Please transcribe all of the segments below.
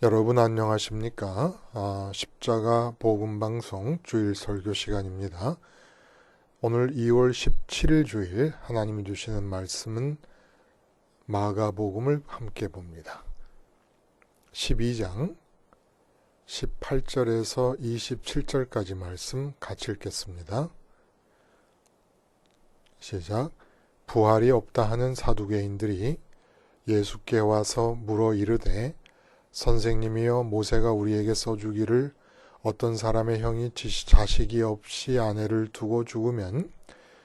여러분 안녕하십니까? 십자가 복음방송 주일 설교 시간입니다. 오늘 2월 17일 주일 하나님이 주시는 말씀은 마가복음을 함께 봅니다. 12장 18절에서 27절까지 말씀 같이 읽겠습니다. 시작. 부활이 없다 하는 사두개인들이 예수께 와서 물어 이르되 선생님이여, 모세가 우리에게 써주기를 어떤 사람의 형이 자식이 없이 아내를 두고 죽으면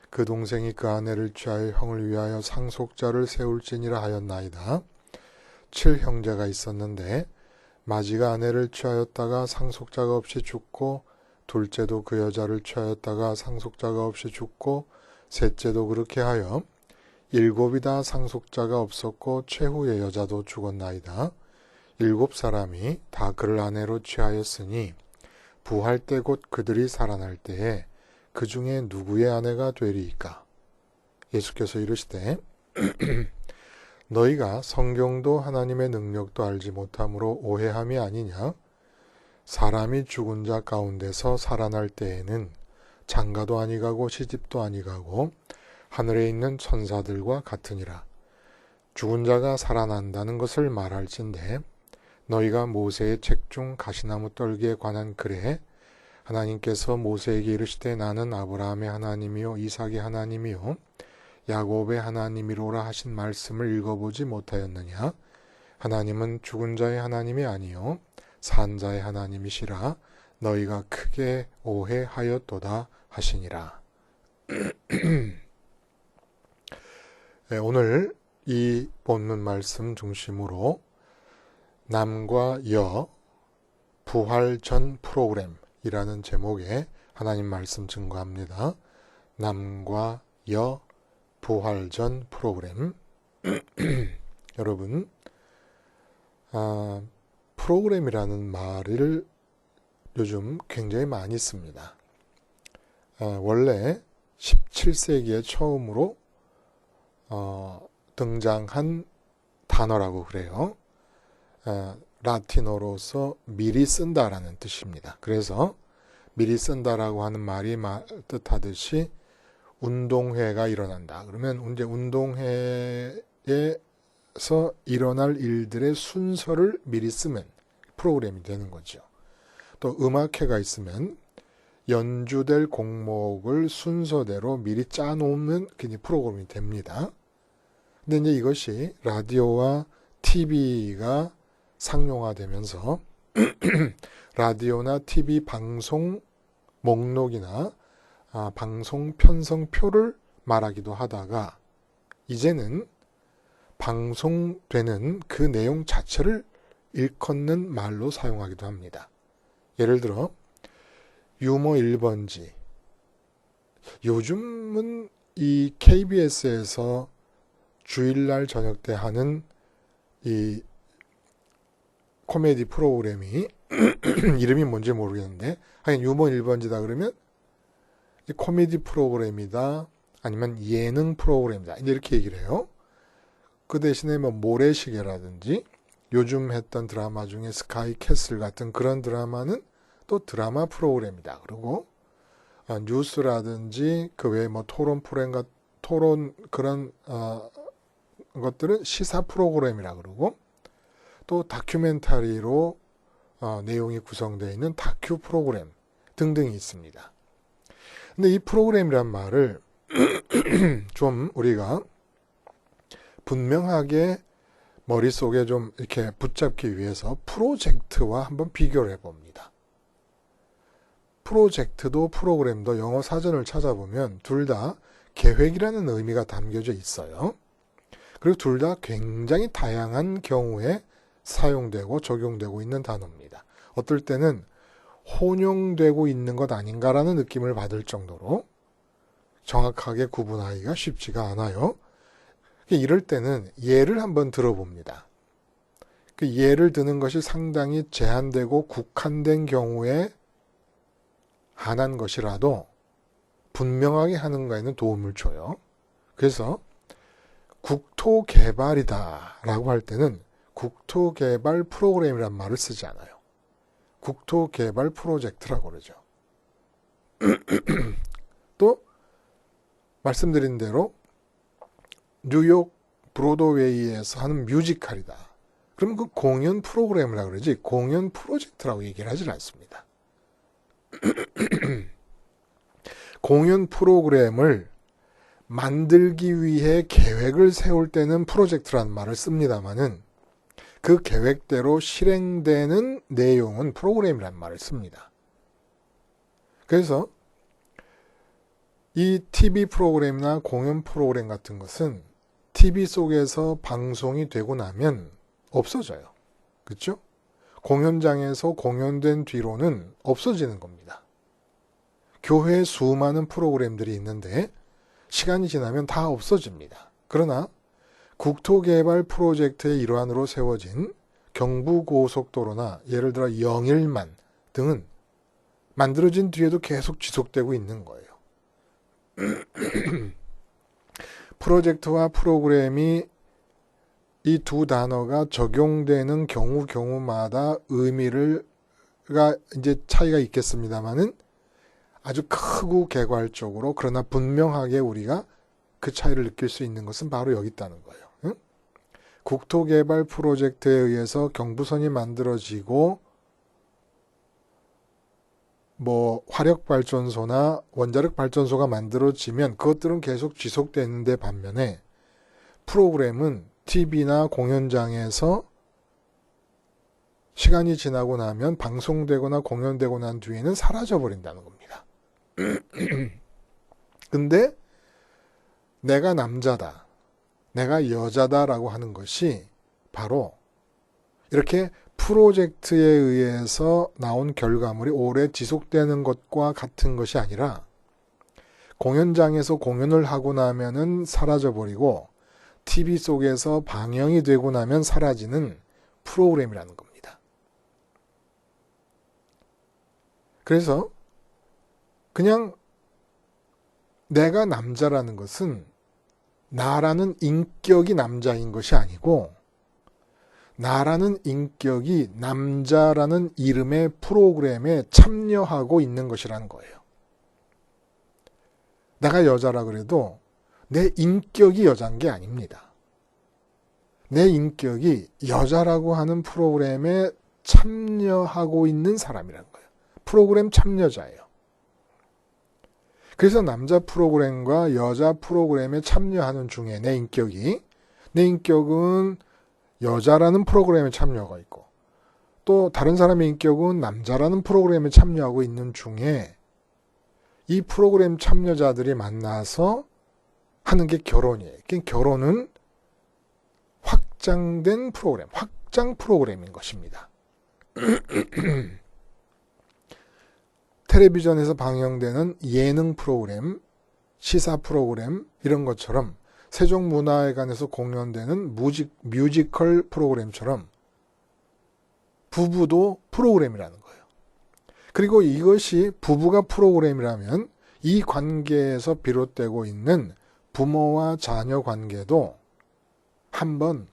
그 동생이 그 아내를 취하여 형을 위하여 상속자를 세울지니라 하였나이다. 7형제가 있었는데 마지가 아내를 취하였다가 상속자가 없이 죽고, 둘째도 그 여자를 취하였다가 상속자가 없이 죽고, 셋째도 그렇게 하여 7이 다 상속자가 없었고 최후의 여자도 죽었나이다. 7사람이 다 그를 아내로 취하였으니 부활 때 곧 그들이 살아날 때에 그 중에 누구의 아내가 되리이까? 예수께서 이르시되 너희가 성경도 하나님의 능력도 알지 못함으로 오해함이 아니냐? 사람이 죽은 자 가운데서 살아날 때에는 장가도 아니가고 시집도 아니가고 하늘에 있는 천사들과 같으니라. 죽은 자가 살아난다는 것을 말할진대 너희가 모세의 책 중 가시나무 떨기에 관한 글에 하나님께서 모세에게 이르시되 나는 아브라함의 하나님이요 이삭의 하나님이요 야곱의 하나님이로라 하신 말씀을 읽어보지 못하였느냐? 하나님은 죽은 자의 하나님이 아니요 산 자의 하나님이시라. 너희가 크게 오해하였도다 하시니라. 네, 오늘 이 본문 말씀 중심으로 남과 여 부활 전 프로그램이라는 제목의 하나님 말씀 증거합니다. 남과 여 부활 전 프로그램. 여러분, 프로그램이라는 말을 요즘 굉장히 많이 씁니다. 원래 17세기에 처음으로 등장한 단어라고 그래요. 라틴어로서 미리 쓴다라는 뜻입니다. 그래서 미리 쓴다라고 하는 말이 뜻하듯이 운동회가 일어난다. 그러면 이제 운동회에서 일어날 일들의 순서를 미리 쓰면 프로그램이 되는 거죠. 또 음악회가 있으면 연주될 곡목을 순서대로 미리 짜놓으면 그게 프로그램이 됩니다. 근데 이제 이것이 라디오와 TV가 상용화되면서 라디오나 TV 방송 목록이나 방송 편성표를 말하기도 하다가 이제는 방송되는 그 내용 자체를 일컫는 말로 사용하기도 합니다. 예를 들어 유머 1번지. 요즘은 이 KBS에서 주일날 저녁 때 하는 이 코미디 프로그램이 이름이 뭔지 모르겠는데 하여간 유머 1번지다 그러면 코미디 프로그램이다 아니면 예능 프로그램이다 이렇게 얘기를 해요. 그 대신에 뭐 모래시계라든지 요즘 했던 드라마 중에 스카이 캐슬 같은 그런 드라마는 또 드라마 프로그램이다. 그리고 뉴스라든지 그 외에 뭐 토론 프로그램 토론 그런 것들은 시사 프로그램이라 그러고 또 다큐멘터리로 내용이 구성되어 있는 다큐 프로그램 등등이 있습니다. 근데 이 프로그램이란 말을 좀 우리가 분명하게 머릿속에 좀 이렇게 붙잡기 위해서 프로젝트와 한번 비교를 해봅니다. 프로젝트도 프로그램도 영어 사전을 찾아보면 둘 다 계획이라는 의미가 담겨져 있어요. 그리고 둘 다 굉장히 다양한 경우에 사용되고 적용되고 있는 단어입니다. 어떨 때는 혼용되고 있는 것 아닌가라는 느낌을 받을 정도로 정확하게 구분하기가 쉽지가 않아요. 이럴 때는 예를 한번 들어봅니다. 그 예를 드는 것이 상당히 제한되고 국한된 경우에 한한 것이라도 분명하게 하는 거에는 도움을 줘요. 그래서 국토개발이다 라고 할 때는 국토개발 프로그램이란 말을 쓰지 않아요. 국토개발 프로젝트라고 그러죠. 또 말씀드린 대로 뉴욕 브로드웨이에서 하는 뮤지컬이다. 그럼 그 공연 프로그램이라고 그러지 공연 프로젝트라고 얘기를 하질 않습니다. 공연 프로그램을 만들기 위해 계획을 세울 때는 프로젝트라는 말을 씁니다만은 그 계획대로 실행되는 내용은 프로그램이라는 말을 씁니다. 그래서 이 TV 프로그램이나 공연 프로그램 같은 것은 TV 속에서 방송이 되고 나면 없어져요. 그렇죠? 공연장에서 공연된 뒤로는 없어지는 겁니다. 교회에 수많은 프로그램들이 있는데 시간이 지나면 다 없어집니다. 그러나 국토개발 프로젝트의 일환으로 세워진 경부고속도로나 예를 들어 영일만 등은 만들어진 뒤에도 계속 지속되고 있는 거예요. 프로젝트와 프로그램이 이 두 단어가 적용되는 경우마다 의미가 이제 차이가 있겠습니다만은 아주 크고 개괄적으로 그러나 분명하게 우리가 그 차이를 느낄 수 있는 것은 바로 여기 있다는 거예요. 응? 국토개발 프로젝트에 의해서 경부선이 만들어지고 화력발전소나 원자력발전소가 만들어지면 그것들은 계속 지속되는데 반면에 프로그램은 TV나 공연장에서 시간이 지나고 나면 방송되거나 공연되고 난 뒤에는 사라져버린다는 겁니다. 근데 내가 남자다, 내가 여자다라고 하는 것이 바로 이렇게 프로젝트에 의해서 나온 결과물이 오래 지속되는 것과 같은 것이 아니라 공연장에서 공연을 하고 나면은 사라져버리고 TV 속에서 방영이 되고 나면 사라지는 프로그램이라는 겁니다. 그래서 그냥 내가 남자라는 것은 나라는 인격이 남자인 것이 아니고 나라는 인격이 남자라는 이름의 프로그램에 참여하고 있는 것이라는 거예요. 내가 여자라 그래도 내 인격이 여자인 게 아닙니다. 내 인격이 여자라고 하는 프로그램에 참여하고 있는 사람이라는 거예요. 프로그램 참여자예요. 그래서 남자 프로그램과 여자 프로그램에 참여하는 중에 내 인격은 여자라는 프로그램에 참여하고 있고 또 다른 사람의 인격은 남자라는 프로그램에 참여하고 있는 중에 이 프로그램 참여자들이 만나서 하는 게 결혼이에요. 결혼은 확장된 프로그램, 확장 프로그램인 것입니다. 텔레비전에서 방영되는 예능 프로그램, 시사 프로그램 이런 것처럼 세종문화회관에서 공연되는 뮤지컬 프로그램처럼 부부도 프로그램이라는 거예요. 그리고 이것이 부부가 프로그램이라면 이 관계에서 비롯되고 있는 부모와 자녀 관계도 한번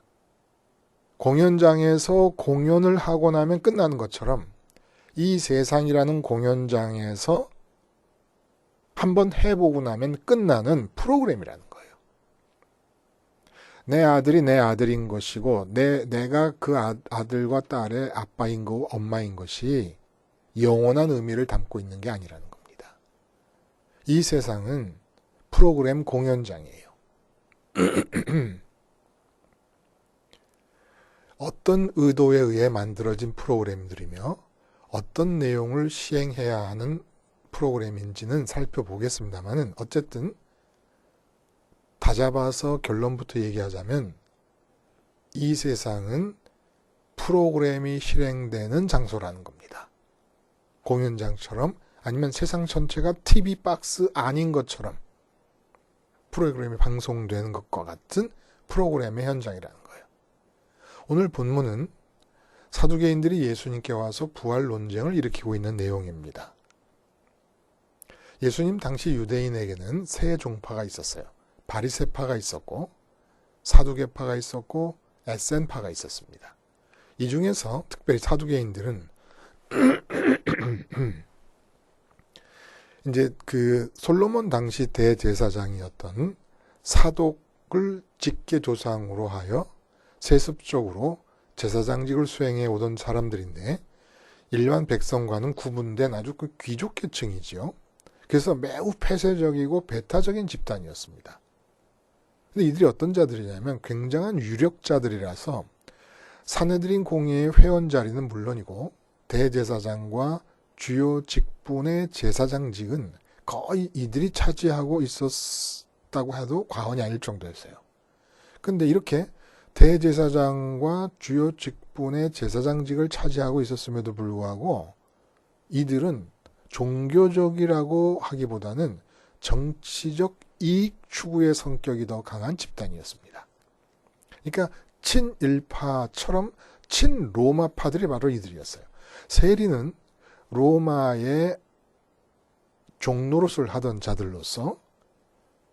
공연장에서 공연을 하고 나면 끝나는 것처럼 이 세상이라는 공연장에서 한번 해보고 나면 끝나는 프로그램이라는 거예요. 내 아들이 내 아들인 것이고 내가 그 아들과 딸의 아빠인 거 엄마인 것이 영원한 의미를 담고 있는 게 아니라는 겁니다. 이 세상은 프로그램 공연장이에요. 어떤 의도에 의해 만들어진 프로그램들이며 어떤 내용을 시행해야 하는 프로그램인지는 살펴보겠습니다만은 어쨌든 다잡아서 결론부터 얘기하자면 이 세상은 프로그램이 실행되는 장소라는 겁니다. 공연장처럼 아니면 세상 전체가 TV 박스 아닌 것처럼 프로그램이 방송되는 것과 같은 프로그램의 현장이라는 거예요. 오늘 본문은 사두개인들이 예수님께 와서 부활 논쟁을 일으키고 있는 내용입니다. 예수님 당시 유대인에게는 세 종파가 있었어요. 바리새파가 있었고 사두개파가 있었고 에센파가 있었습니다. 이 중에서 특별히 사두개인들은 이제 그 솔로몬 당시 대제사장이었던 사독을 직계 조상으로 하여 세습적으로 제사장직을 수행해 오던 사람들인데 일반 백성과는 구분된 아주 그 귀족 계층이지요. 그래서 매우 폐쇄적이고 배타적인 집단이었습니다. 근데 이들이 어떤 자들이냐면 굉장한 유력자들이라서 사내들인 공회의 회원 자리는 물론이고 대제사장과 주요 직분의 제사장직은 거의 이들이 차지하고 있었다고 해도 과언이 아닐 정도였어요. 근데 이렇게 대제사장과 주요 직분의 제사장직을 차지하고 있었음에도 불구하고 이들은 종교적이라고 하기보다는 정치적 이익 추구의 성격이 더 강한 집단이었습니다. 그러니까 친일파처럼 친로마파들이 바로 이들이었어요. 세리는 로마의 종노릇을 하던 자들로서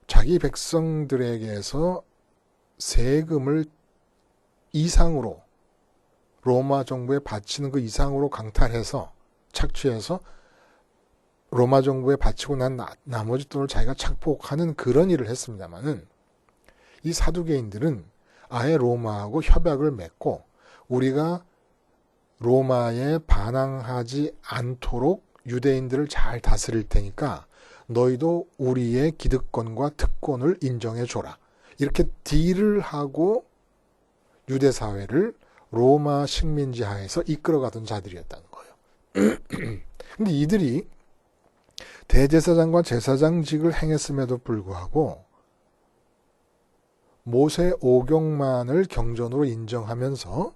자기 백성들에게서 세금을 이상으로 로마 정부에 바치는 그 이상으로 강탈해서 착취해서 로마 정부에 바치고 난 나머지 돈을 자기가 착복하는 그런 일을 했습니다마는 이 사두개인들은 아예 로마하고 협약을 맺고 우리가 로마에 반항하지 않도록 유대인들을 잘 다스릴 테니까 너희도 우리의 기득권과 특권을 인정해줘라. 이렇게 딜을 하고 유대 사회를 로마 식민지 하에서 이끌어가던 자들이었다는 거예요. 근데 이들이 대제사장과 제사장직을 행했음에도 불구하고 모세 오경만을 경전으로 인정하면서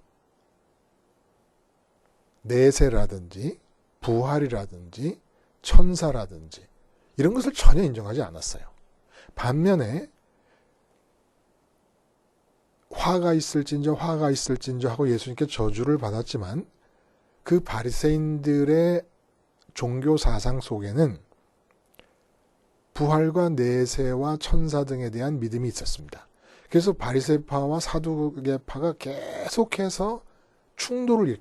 내세라든지 부활이라든지 천사라든지 이런 것을 전혀 인정하지 않았어요. 반면에 화가 있을진저 하고 예수님께 저주를 받았지만 그 바리새인들의 종교 사상 속에는 부활과 내세와 천사 등에 대한 믿음이 있었습니다. 그래서 바리새파와 사두개파가 계속해서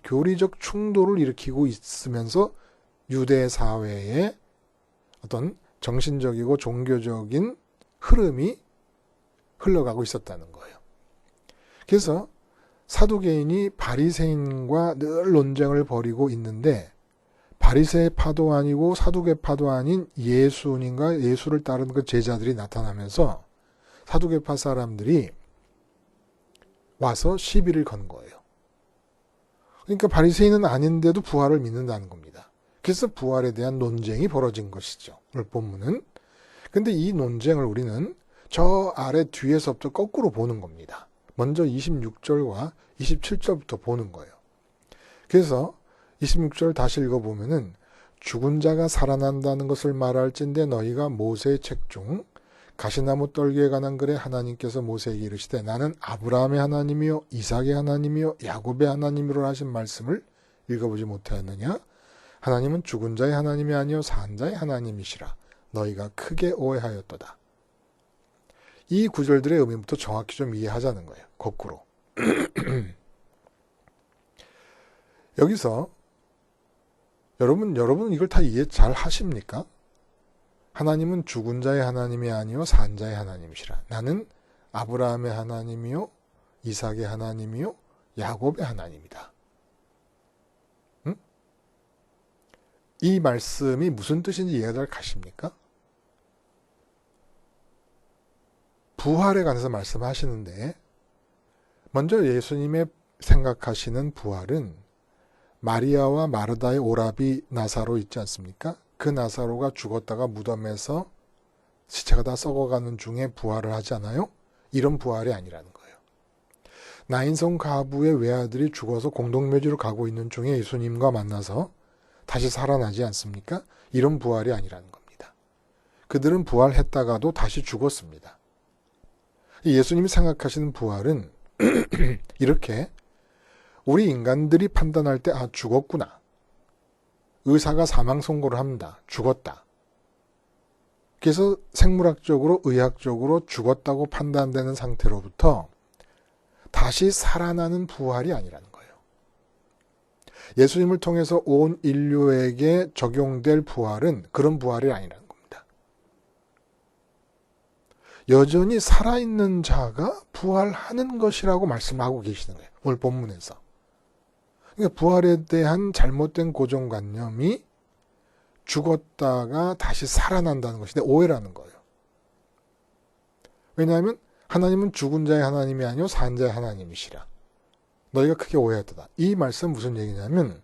교리적 충돌을 일으키고 있으면서 유대 사회에 어떤 정신적이고 종교적인 흐름이 흘러가고 있었다는 거예요. 그래서 사두개인이 바리새인과 늘 논쟁을 벌이고 있는데 바리새파도 아니고 사두개파도 아닌 예수님과 예수를 따르는 그 제자들이 나타나면서 사두개파 사람들이 와서 시비를 건 거예요. 그러니까 바리새인은 아닌데도 부활을 믿는다는 겁니다. 그래서 부활에 대한 논쟁이 벌어진 것이죠. 오늘 본문은. 근데 이 논쟁을 우리는 저 아래 뒤에서부터 거꾸로 보는 겁니다. 먼저 26절과 27절부터 보는 거예요. 그래서 26절 다시 읽어보면은 죽은 자가 살아난다는 것을 말할진대 너희가 모세의 책 중 가시나무 떨기에 관한 글에 하나님께서 모세에게 이르시되 나는 아브라함의 하나님이요 이삭의 하나님이요 야곱의 하나님이로 하신 말씀을 읽어보지 못하였느냐? 하나님은 죽은 자의 하나님이 아니요 산 자의 하나님이시라. 너희가 크게 오해하였도다. 이 구절들의 의미부터 정확히 좀 이해하자는 거예요. 거꾸로. 여기서 여러분 이걸 다 이해 잘 하십니까? 하나님은 죽은 자의 하나님이 아니요 산 자의 하나님이시라. 나는 아브라함의 하나님이요 이삭의 하나님이요 야곱의 하나님이다. 응? 이 말씀이 무슨 뜻인지 이해가 잘 가십니까? 부활에 관해서 말씀하시는데 먼저 예수님의 생각하시는 부활은 마리아와 마르다의 오라비 나사로 있지 않습니까? 그 나사로가 죽었다가 무덤에서 시체가 다 썩어가는 중에 부활을 하지 않아요? 이런 부활이 아니라는 거예요. 나인성 가부의 외아들이 죽어서 공동묘지로 가고 있는 중에 예수님과 만나서 다시 살아나지 않습니까? 이런 부활이 아니라는 겁니다. 그들은 부활했다가도 다시 죽었습니다. 예수님이 생각하시는 부활은 이렇게 우리 인간들이 판단할 때 죽었구나. 의사가 사망 선고를 합니다. 죽었다. 그래서 생물학적으로 의학적으로 죽었다고 판단되는 상태로부터 다시 살아나는 부활이 아니라는 거예요. 예수님을 통해서 온 인류에게 적용될 부활은 그런 부활이 아니라는 겁니다. 여전히 살아있는 자가 부활하는 것이라고 말씀하고 계시는 거예요. 오늘 본문에서. 그러니까 부활에 대한 잘못된 고정관념이 죽었다가 다시 살아난다는 것인데 오해라는 거예요. 왜냐하면 하나님은 죽은 자의 하나님이 아니요 산 자의 하나님이시라. 너희가 크게 오해했다. 이 말씀 무슨 얘기냐면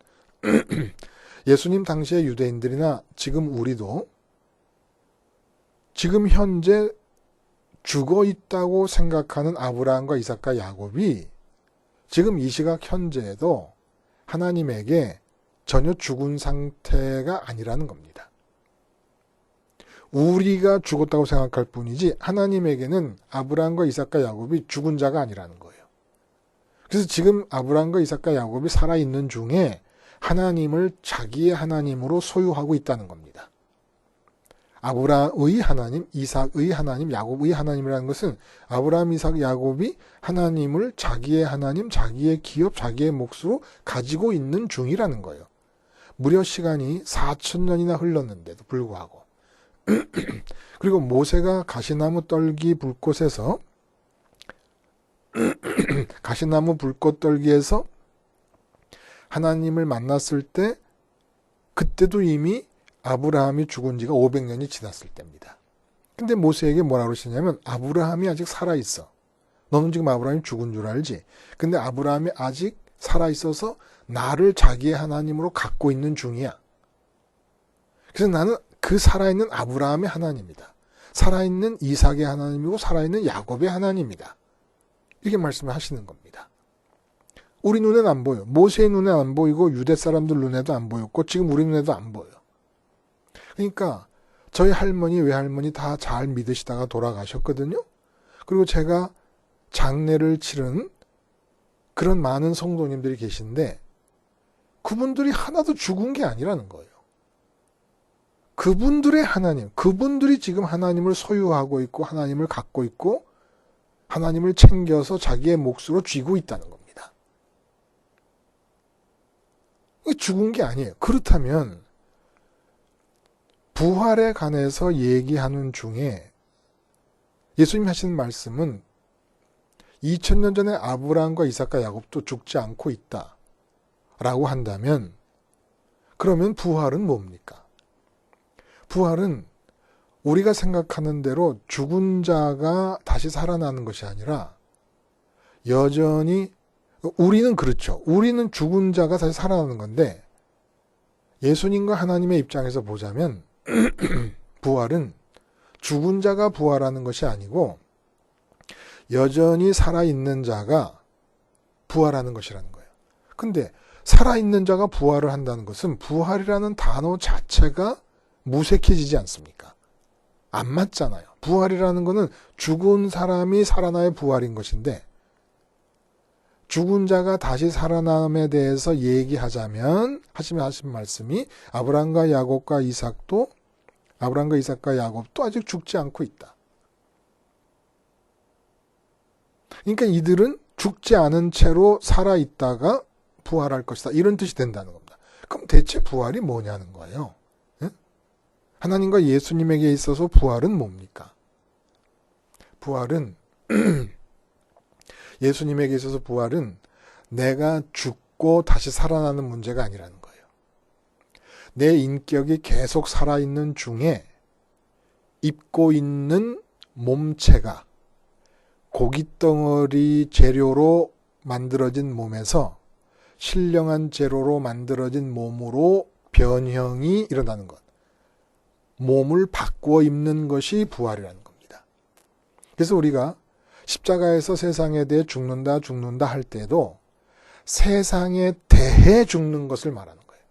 예수님 당시의 유대인들이나 지금 우리도 지금 현재 죽어 있다고 생각하는 아브라함과 이삭과 야곱이 지금 이 시각 현재에도 하나님에게 전혀 죽은 상태가 아니라는 겁니다. 우리가 죽었다고 생각할 뿐이지 하나님에게는 아브라함과 이삭과 야곱이 죽은 자가 아니라는 거예요. 그래서 지금 아브라함과 이삭과 야곱이 살아있는 중에 하나님을 자기의 하나님으로 소유하고 있다는 겁니다. 아브라함의 하나님, 이삭의 하나님, 야곱의 하나님이라는 것은 아브라함, 이삭, 야곱이 하나님을 자기의 하나님, 자기의 기업, 자기의 몫으로 가지고 있는 중이라는 거예요. 무려 시간이 4,000년이나 흘렀는데도 불구하고. 그리고 모세가 가시나무 떨기 불꽃에서 가시나무 불꽃 떨기에서 하나님을 만났을 때 그때도 이미 아브라함이 죽은 지가 500년이 지났을 때입니다. 근데 모세에게 뭐라 그러시냐면 아브라함이 아직 살아있어. 너는 지금 아브라함이 죽은 줄 알지? 근데 아브라함이 아직 살아있어서 나를 자기의 하나님으로 갖고 있는 중이야. 그래서 나는 그 살아있는 아브라함의 하나님이다. 살아있는 이삭의 하나님이고 살아있는 야곱의 하나님이다. 이렇게 말씀을 하시는 겁니다. 우리 눈에는 안 보여. 모세의 눈에 안 보이고 유대 사람들 눈에도 안 보였고 지금 우리 눈에도 안 보여. 그러니까 저희 할머니, 외할머니 다 잘 믿으시다가 돌아가셨거든요. 그리고 제가 장례를 치른 그런 많은 성도님들이 계신데 그분들이 하나도 죽은 게 아니라는 거예요. 그분들의 하나님, 그분들이 지금 하나님을 소유하고 있고 하나님을 갖고 있고 하나님을 챙겨서 자기의 몫으로 쥐고 있다는 겁니다. 죽은 게 아니에요. 그렇다면 부활에 관해서 얘기하는 중에 예수님이 하시는 말씀은 2000년 전에 아브라함과 이삭과 야곱도 죽지 않고 있다라고 한다면 그러면 부활은 뭡니까? 부활은 우리가 생각하는 대로 죽은 자가 다시 살아나는 것이 아니라 여전히 우리는 그렇죠. 우리는 죽은 자가 다시 살아나는 건데 예수님과 하나님의 입장에서 보자면 부활은 죽은 자가 부활하는 것이 아니고 여전히 살아있는 자가 부활하는 것이라는 거예요. 근데 살아있는 자가 부활을 한다는 것은 부활이라는 단어 자체가 무색해지지 않습니까? 안 맞잖아요. 부활이라는 것은 죽은 사람이 살아나야 부활인 것인데 죽은 자가 다시 살아남에 대해서 얘기하자면 하신 말씀이 아브라함과 이삭과 야곱도 아직 죽지 않고 있다. 그러니까 이들은 죽지 않은 채로 살아있다가 부활할 것이다. 이런 뜻이 된다는 겁니다. 그럼 대체 부활이 뭐냐는 거예요. 하나님과 예수님에게 있어서 부활은 뭡니까? 부활은 예수님에게 있어서 부활은 내가 죽고 다시 살아나는 문제가 아니라는 거예요. 내 인격이 계속 살아있는 중에 입고 있는 몸체가 고깃덩어리 재료로 만들어진 몸에서 신령한 재료로 만들어진 몸으로 변형이 일어나는 것. 몸을 바꾸어 입는 것이 부활이라는 겁니다. 그래서 우리가 십자가에서 세상에 대해 죽는다 할 때도 세상에 대해 죽는 것을 말하는 거예요.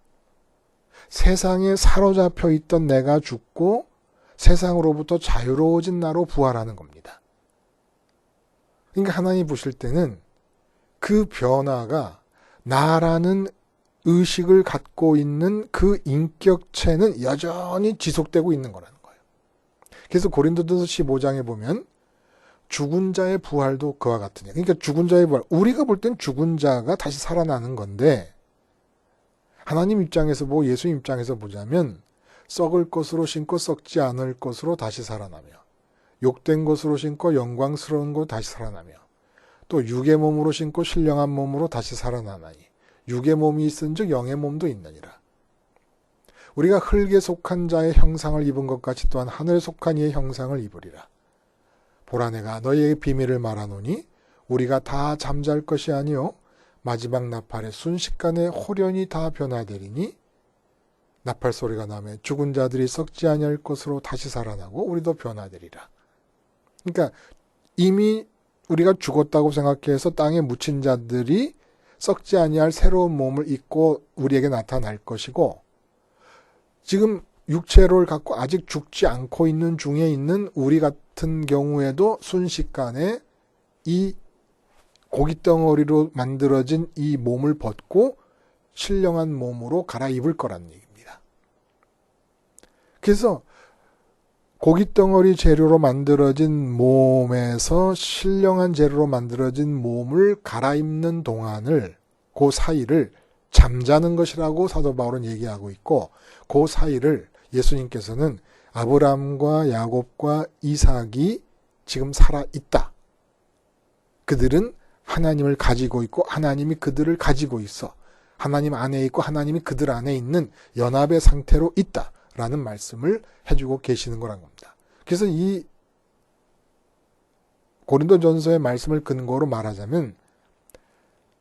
세상에 사로잡혀 있던 내가 죽고 세상으로부터 자유로워진 나로 부활하는 겁니다. 그러니까 하나님 보실 때는 그 변화가 나라는 의식을 갖고 있는 그 인격체는 여전히 지속되고 있는 거라는 거예요. 그래서 고린도전서 15장에 보면 죽은 자의 부활도 그와 같으냐. 그러니까 죽은 자의 부활, 우리가 볼 땐 죽은 자가 다시 살아나는 건데 하나님 입장에서 보고 예수님 입장에서 보자면 썩을 것으로 신고 썩지 않을 것으로 다시 살아나며 욕된 것으로 신고 영광스러운 것 다시 살아나며 또 육의 몸으로 신고 신령한 몸으로 다시 살아나나니 육의 몸이 있은즉 영의 몸도 있느니라. 우리가 흙에 속한 자의 형상을 입은 것 같이 또한 하늘에 속한 이의 형상을 입으리라. 보라 내가 너희에게 비밀을 말하노니 우리가 다 잠잘 것이 아니요 마지막 나팔에 순식간에 호련히 다 변화되리니 나팔 소리가 나며 죽은 자들이 썩지 아니할 것으로 다시 살아나고 우리도 변화되리라. 그러니까 이미 우리가 죽었다고 생각해서 땅에 묻힌 자들이 썩지 아니할 새로운 몸을 입고 우리에게 나타날 것이고 지금 육체를 갖고 아직 죽지 않고 있는 중에 있는 우리 같은 경우에도 순식간에 이 고깃덩어리로 만들어진 이 몸을 벗고 신령한 몸으로 갈아입을 거라는 얘기입니다. 그래서 고깃덩어리 재료로 만들어진 몸에서 신령한 재료로 만들어진 몸을 갈아입는 동안을 그 사이를 잠자는 것이라고 사도 바울은 얘기하고 있고 그 사이를 예수님께서는 아브라함과 야곱과 이삭이 지금 살아있다. 그들은 하나님을 가지고 있고 하나님이 그들을 가지고 있어. 하나님 안에 있고 하나님이 그들 안에 있는 연합의 상태로 있다라는 말씀을 해주고 계시는 거란 겁니다. 그래서 이 고린도전서의 말씀을 근거로 말하자면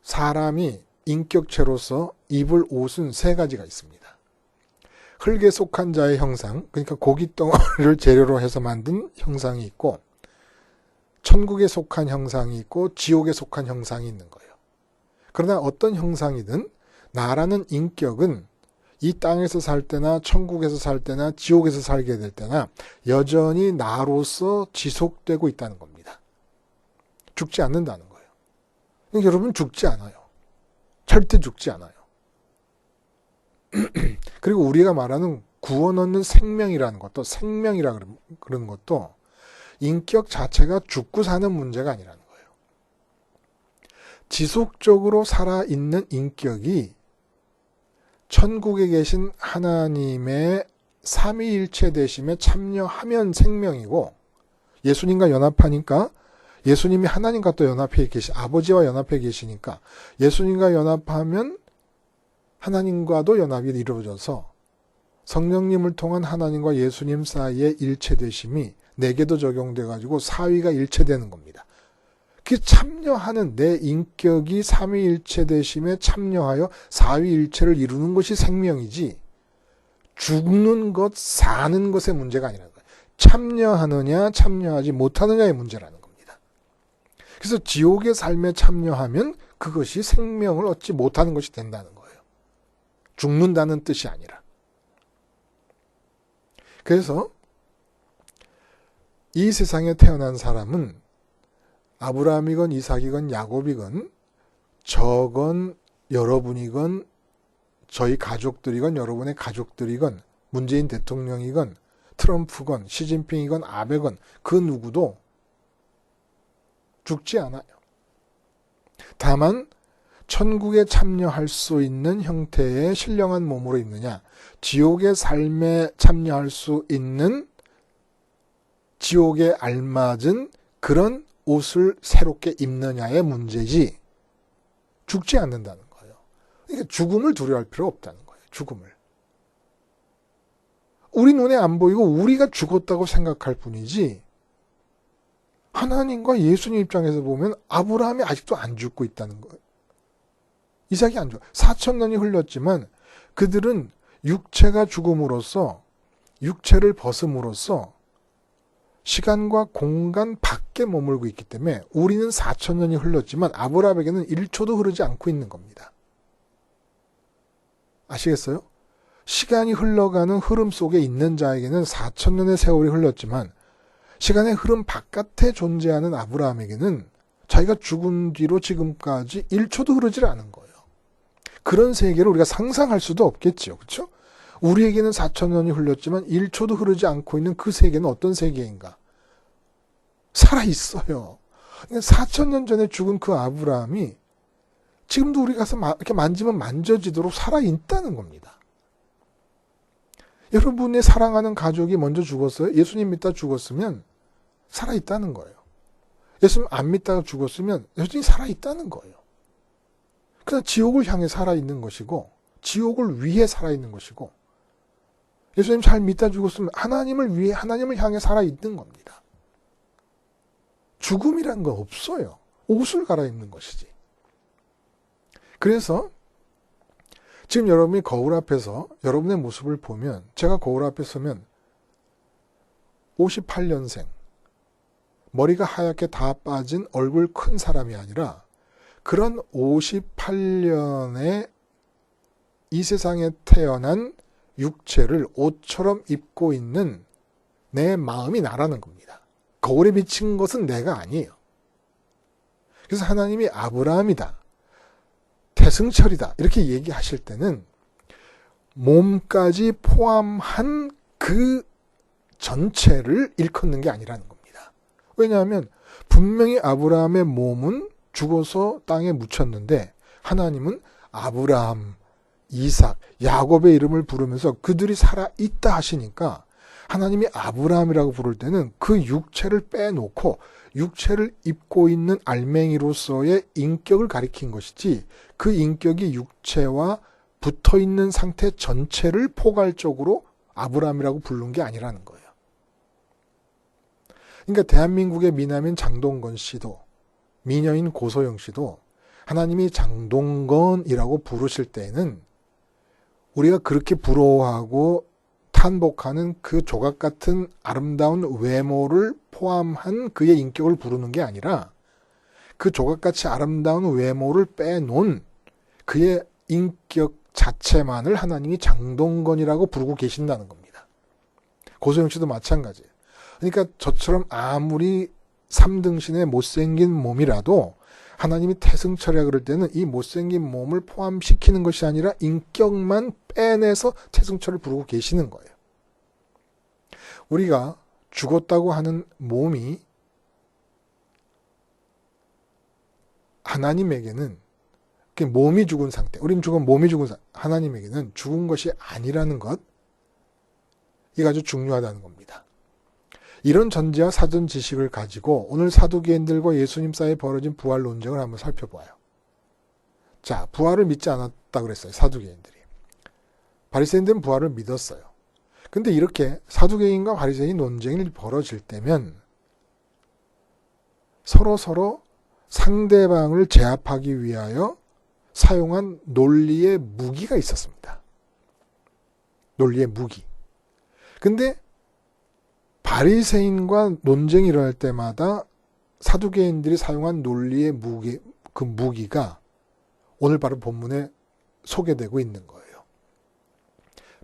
사람이 인격체로서 입을 옷은 세 가지가 있습니다. 흙에 속한 자의 형상, 그러니까 고깃덩어리를 재료로 해서 만든 형상이 있고 천국에 속한 형상이 있고 지옥에 속한 형상이 있는 거예요. 그러나 어떤 형상이든 나라는 인격은 이 땅에서 살 때나 천국에서 살 때나 지옥에서 살게 될 때나 여전히 나로서 지속되고 있다는 겁니다. 죽지 않는다는 거예요. 그러니까 여러분 죽지 않아요. 절대 죽지 않아요. 그리고 우리가 말하는 구원 얻는 생명이라는 것도 생명이라 그러는 것도 인격 자체가 죽고 사는 문제가 아니라는 거예요. 지속적으로 살아있는 인격이 천국에 계신 하나님의 삼위일체 되심에 참여하면 생명이고 예수님과 연합하니까 예수님이 하나님과 또 연합해 아버지와 연합해 계시니까 예수님과 연합하면 하나님과도 연합이 이루어져서 성령님을 통한 하나님과 예수님 사이의 일체되심이 내게도 적용돼가지고 사위가 일체되는 겁니다. 그 참여하는 내 인격이 삼위일체되심에 참여하여 사위일체를 이루는 것이 생명이지 죽는 것, 사는 것의 문제가 아니라는 거예요. 참여하느냐 참여하지 못하느냐의 문제라는 겁니다. 그래서 지옥의 삶에 참여하면 그것이 생명을 얻지 못하는 것이 된다는 거예요. 죽는다는 뜻이 아니라. 그래서 이 세상에 태어난 사람은 아브라함이건 이삭이건 야곱이건 저건 여러분이건 저희 가족들이건 여러분의 가족들이건 문재인 대통령이건 트럼프건 시진핑이건 아베건 그 누구도 죽지 않아요. 다만 천국에 참여할 수 있는 형태의 신령한 몸으로 있느냐, 지옥의 삶에 참여할 수 있는 지옥에 알맞은 그런 옷을 새롭게 입느냐의 문제지 죽지 않는다는 거예요. 그러니까 죽음을 두려워할 필요 없다는 거예요. 죽음을. 우리 눈에 안 보이고 우리가 죽었다고 생각할 뿐이지 하나님과 예수님 입장에서 보면 아브라함이 아직도 안 죽고 있다는 거예요. 이삭이 안 죽어. 4,000년이 흘렀지만 그들은 육체가 죽음으로써 육체를 벗음으로써 시간과 공간 밖에 머물고 있기 때문에 우리는 4,000년이 흘렀지만 아브라함에게는 1초도 흐르지 않고 있는 겁니다. 아시겠어요? 시간이 흘러가는 흐름 속에 있는 자에게는 4,000년의 세월이 흘렀지만 시간의 흐름 바깥에 존재하는 아브라함에게는 자기가 죽은 뒤로 지금까지 1초도 흐르지 않은 거예요. 그런 세계를 우리가 상상할 수도 없겠죠. 그렇죠? 우리에게는 4,000년이 흘렀지만 1초도 흐르지 않고 있는 그 세계는 어떤 세계인가? 살아있어요. 4,000년 전에 죽은 그 아브라함이 지금도 우리 가서 이렇게 만지면 만져지도록 살아있다는 겁니다. 여러분의 사랑하는 가족이 먼저 죽었어요. 예수님 믿다 죽었으면 살아있다는 거예요. 예수님 안 믿다가 죽었으면 여전히 살아있다는 거예요. 그냥 지옥을 향해 살아있는 것이고 지옥을 위해 살아있는 것이고 예수님 잘 믿다 죽었으면 하나님을 위해 하나님을 향해 살아있는 겁니다. 죽음이란 건 없어요. 옷을 갈아입는 것이지. 그래서 지금 여러분이 거울 앞에서 여러분의 모습을 보면 제가 거울 앞에 서면 58년생 머리가 하얗게 다 빠진 얼굴 큰 사람이 아니라 그런 58년에 이 세상에 태어난 육체를 옷처럼 입고 있는 내 마음이 나라는 겁니다. 거울에 비친 것은 내가 아니에요. 그래서 하나님이 아브라함이다, 태승철이다 이렇게 얘기하실 때는 몸까지 포함한 그 전체를 일컫는 게 아니라는 겁니다. 왜냐하면 분명히 아브라함의 몸은 죽어서 땅에 묻혔는데 하나님은 아브라함, 이삭, 야곱의 이름을 부르면서 그들이 살아있다 하시니까 하나님이 아브라함이라고 부를 때는 그 육체를 빼놓고 육체를 입고 있는 알맹이로서의 인격을 가리킨 것이지 그 인격이 육체와 붙어있는 상태 전체를 포괄적으로 아브라함이라고 부른 게 아니라는 거예요. 그러니까 대한민국의 미남인 장동건 씨도 미녀인 고소영 씨도 하나님이 장동건이라고 부르실 때에는 우리가 그렇게 부러워하고 탄복하는 그 조각 같은 아름다운 외모를 포함한 그의 인격을 부르는 게 아니라 그 조각같이 아름다운 외모를 빼놓은 그의 인격 자체만을 하나님이 장동건이라고 부르고 계신다는 겁니다. 고소영 씨도 마찬가지예요. 그러니까 저처럼 아무리 3등신의 못생긴 몸이라도 하나님이 태승철이라 그럴 때는 이 못생긴 몸을 포함시키는 것이 아니라 인격만 빼내서 태승철을 부르고 계시는 거예요. 우리가 죽었다고 하는 몸이 하나님에게는 몸이 죽은 상태, 우린 죽은 몸이 죽은 상태, 하나님에게는 죽은 것이 아니라는 것, 이게 아주 중요하다는 겁니다. 이런 전제와 사전 지식을 가지고 오늘 사두개인들과 예수님 사이에 벌어진 부활 논쟁을 한번 살펴봐요. 자, 부활을 믿지 않았다 그랬어요. 사두개인들이. 바리새인들은 부활을 믿었어요. 근데 이렇게 사두개인과 바리새인 논쟁이 벌어질 때면 서로 상대방을 제압하기 위하여 사용한 논리의 무기가 있었습니다. 논리의 무기. 근데 바리새인과 논쟁이 일어날 때마다 사두개인들이 사용한 논리의 무기, 그 무기가 오늘 바로 본문에 소개되고 있는 거예요.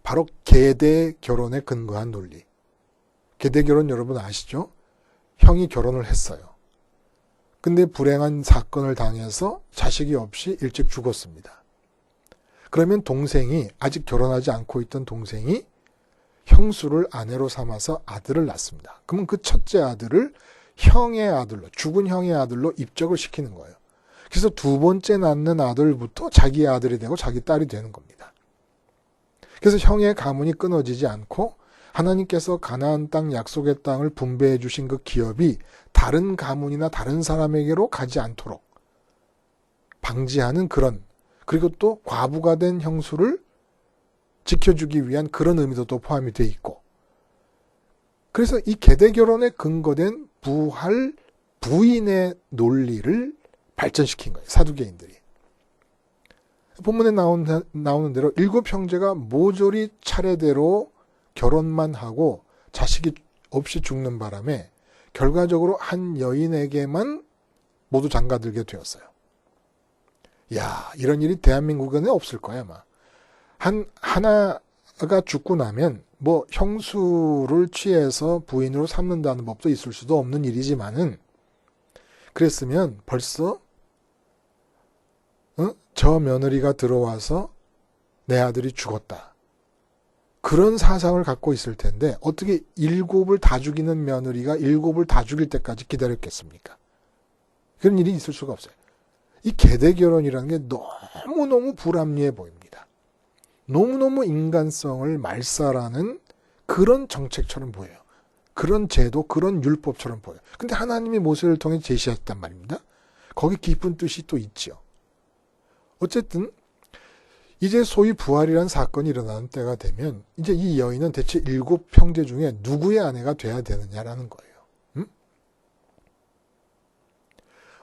바로 계대 결혼에 근거한 논리. 계대 결혼 여러분 아시죠? 형이 결혼을 했어요. 근데 불행한 사건을 당해서 자식이 없이 일찍 죽었습니다. 그러면 동생이, 아직 결혼하지 않고 있던 동생이 형수를 아내로 삼아서 아들을 낳습니다. 그러면 그 첫째 아들을 형의 아들로, 죽은 형의 아들로 입적을 시키는 거예요. 그래서 두 번째 낳는 아들부터 자기의 아들이 되고 자기 딸이 되는 겁니다. 그래서 형의 가문이 끊어지지 않고 하나님께서 가나안 땅 약속의 땅을 분배해 주신 그 기업이 다른 가문이나 다른 사람에게로 가지 않도록 방지하는 그런, 그리고 또 과부가 된 형수를 지켜주기 위한 그런 의미도 또 포함이 되어 있고, 그래서 이 계대 결혼에 근거된 부활 부인의 논리를 발전시킨 거예요. 사두개인들이. 본문에 나오는 대로 7 형제가 모조리 차례대로 결혼만 하고 자식이 없이 죽는 바람에 결과적으로 한 여인에게만 모두 장가들게 되었어요. 야, 이런 일이 대한민국에는 없을 거야 아마. 하나가 죽고 나면 뭐 형수를 취해서 부인으로 삼는다는 법도 있을 수도 없는 일이지만은, 그랬으면 벌써 저 며느리가 들어와서 내 아들이 죽었다, 그런 사상을 갖고 있을 텐데 어떻게 7을 다 죽이는 며느리가 7을 다 죽일 때까지 기다렸겠습니까? 그런 일이 있을 수가 없어요. 이 계대 결혼이라는 게 너무너무 불합리해 보입니다. 너무너무 인간성을 말살하는 그런 정책처럼 보여요. 그런 제도, 그런 율법처럼 보여요. 근데 하나님이 모세를 통해 제시했단 말입니다. 거기 깊은 뜻이 또 있죠. 어쨌든 이제 소위 부활이라는 사건이 일어나는 때가 되면 이제 이 여인은 대체 7 형제 중에 누구의 아내가 돼야 되느냐라는 거예요.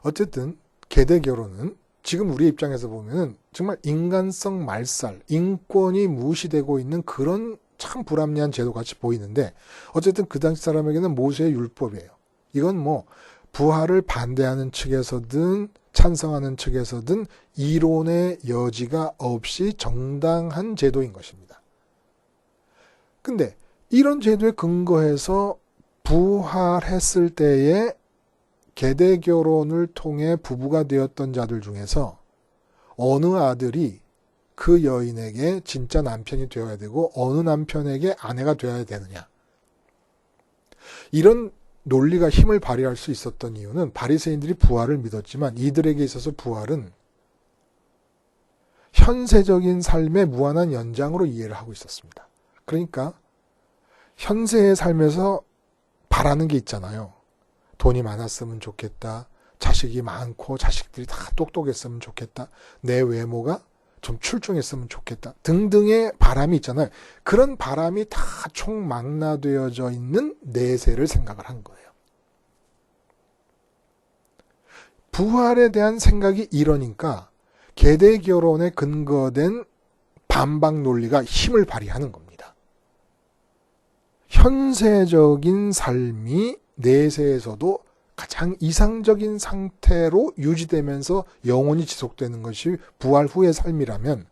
어쨌든 계대 결혼은 지금 우리 입장에서 보면은 정말 인간성 말살, 인권이 무시되고 있는 그런 참 불합리한 제도 같이 보이는데 어쨌든 그 당시 사람에게는 모세의 율법이에요. 이건 뭐 부활을 반대하는 측에서든 찬성하는 측에서든 이론의 여지가 없이 정당한 제도인 것입니다. 근데 이런 제도에 근거해서 부활했을 때에 계대 결혼을 통해 부부가 되었던 자들 중에서 어느 아들이 그 여인에게 진짜 남편이 되어야 되고 어느 남편에게 아내가 되어야 되느냐. 이런 논리가 힘을 발휘할 수 있었던 이유는 바리새인들이 부활을 믿었지만 이들에게 있어서 부활은 현세적인 삶의 무한한 연장으로 이해를 하고 있었습니다. 그러니까 현세의 삶에서 바라는 게 있잖아요. 돈이 많았으면 좋겠다. 자식이 많고 자식들이 다 똑똑했으면 좋겠다. 내 외모가 좀 출중했으면 좋겠다. 등등의 바람이 있잖아요. 그런 바람이 다 총망라되어져 있는 내세를 생각을 한 거예요. 부활에 대한 생각이 이러니까 계대 결혼에 근거된 반박 논리가 힘을 발휘하는 겁니다. 현세적인 삶이 내세에서도 가장 이상적인 상태로 유지되면서 영원히 지속되는 것이 부활 후의 삶이라면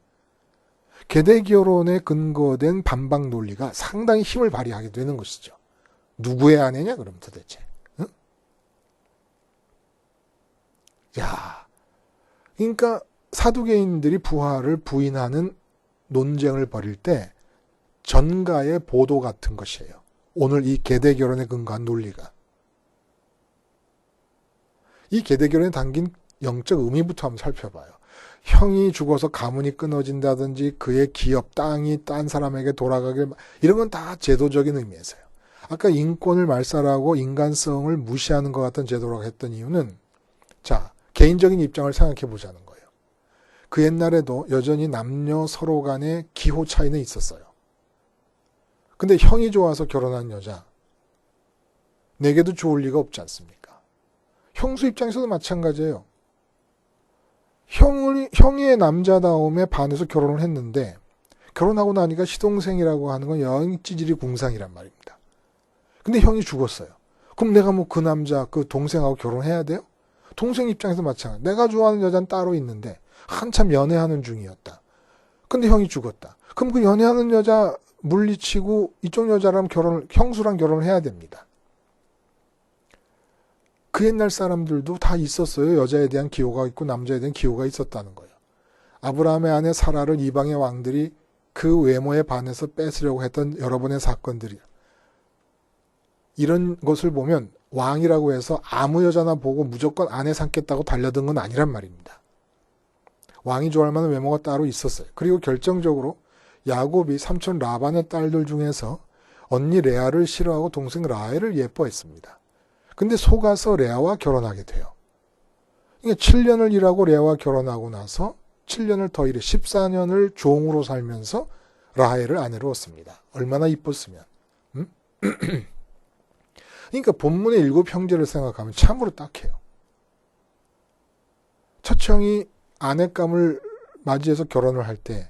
계대 결혼에 근거된 반박 논리가 상당히 힘을 발휘하게 되는 것이죠. 누구의 아내냐 그럼 도대체. 응? 야, 그러니까 사두개인들이 부활을 부인하는 논쟁을 벌일 때 전가의 보도 같은 것이에요. 오늘 이 계대 결혼에 근거한 논리가. 이 계대 결혼에 담긴 영적 의미부터 한번 살펴봐요. 형이 죽어서 가문이 끊어진다든지 그의 기업, 땅이 딴 사람에게 돌아가길, 이런 건 다 제도적인 의미에서요. 아까 인권을 말살하고 인간성을 무시하는 것 같은 제도라고 했던 이유는 자, 개인적인 입장을 생각해 보자는 거예요. 그 옛날에도 여전히 남녀 서로 간의 기호 차이는 있었어요. 근데 형이 좋아서 결혼한 여자, 내게도 좋을 리가 없지 않습니까? 형수 입장에서도 마찬가지예요. 형의 남자다움에 반해서 결혼을 했는데 결혼하고 나니까 시동생이라고 하는 건 영 찌질이 궁상이란 말입니다. 근데 형이 죽었어요. 그럼 내가 뭐 그 남자, 그 동생하고 결혼해야 돼요? 동생 입장에서 마찬가지. 내가 좋아하는 여자는 따로 있는데 한참 연애하는 중이었다. 근데 형이 죽었다. 그럼 그 연애하는 여자 물리치고 이쪽 여자랑 형수랑 결혼을 해야 됩니다. 그 옛날 사람들도 다 있었어요. 여자에 대한 기호가 있고 남자에 대한 기호가 있었다는 거예요. 아브라함의 아내 사라를 이방의 왕들이 그 외모에 반해서 뺏으려고 했던 여러 번의 사건들이, 이런 것을 보면 왕이라고 해서 아무 여자나 보고 무조건 아내 삼겠다고 달려든 건 아니란 말입니다. 왕이 좋아할 만한 외모가 따로 있었어요. 그리고 결정적으로 야곱이 삼촌 라반의 딸들 중에서 언니 레아를 싫어하고 동생 라헬을 예뻐했습니다. 근데 속아서 레아와 결혼하게 돼요. 그러니까 7년을 일하고 레아와 결혼하고 나서 7년을 더 일해 14년을 종으로 살면서 라헬을 아내로 얻습니다. 얼마나 이뻤으면. 그러니까 본문의 7 형제를 생각하면 참으로 딱해요. 첫 형이 아내감을 맞이해서 결혼을 할 때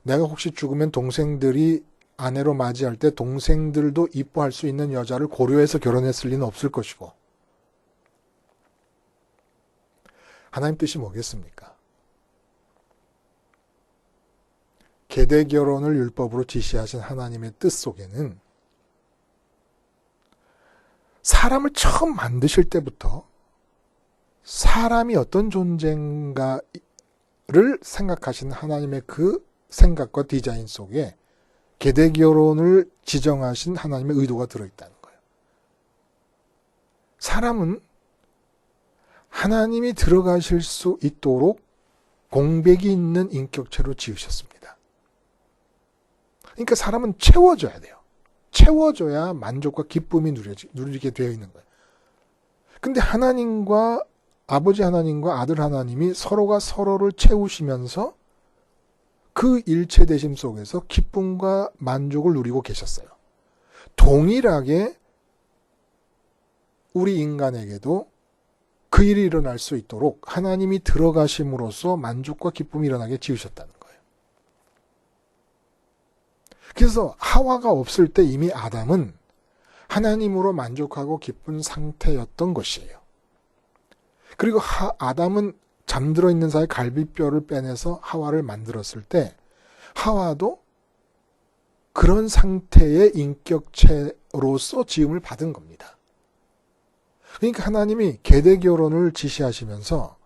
내가 혹시 죽으면 동생들이 아내로 맞이할 때 동생들도 이뻐할 수 있는 여자를 고려해서 결혼했을 리는 없을 것이고, 하나님 뜻이 뭐겠습니까? 계대 결혼을 율법으로 지시하신 하나님의 뜻 속에는 사람을 처음 만드실 때부터 사람이 어떤 존재인가를 생각하신 하나님의 그 생각과 디자인 속에 계대 결혼을 지정하신 하나님의 의도가 들어있다는 거예요. 사람은 하나님이 들어가실 수 있도록 공백이 있는 인격체로 지으셨습니다. 그러니까 사람은 채워져야 돼요. 채워져야 만족과 기쁨이 누리게 되어 있는 거예요. 근데 하나님과 아버지 하나님과 아들 하나님이 서로가 서로를 채우시면서 그 일체되심 속에서 기쁨과 만족을 누리고 계셨어요. 동일하게 우리 인간에게도 그 일이 일어날 수 있도록 하나님이 들어가심으로써 만족과 기쁨이 일어나게 지으셨다는 거예요. 그래서 하와가 없을 때 이미 아담은 하나님으로 만족하고 기쁜 상태였던 것이에요. 그리고 아담은 잠들어 있는 사이 갈비뼈를 빼내서 하와를 만들었을 때 하와도 그런 상태의 인격체로서 지음을 받은 겁니다. 그러니까 하나님이 계대 결혼을 지시하시면서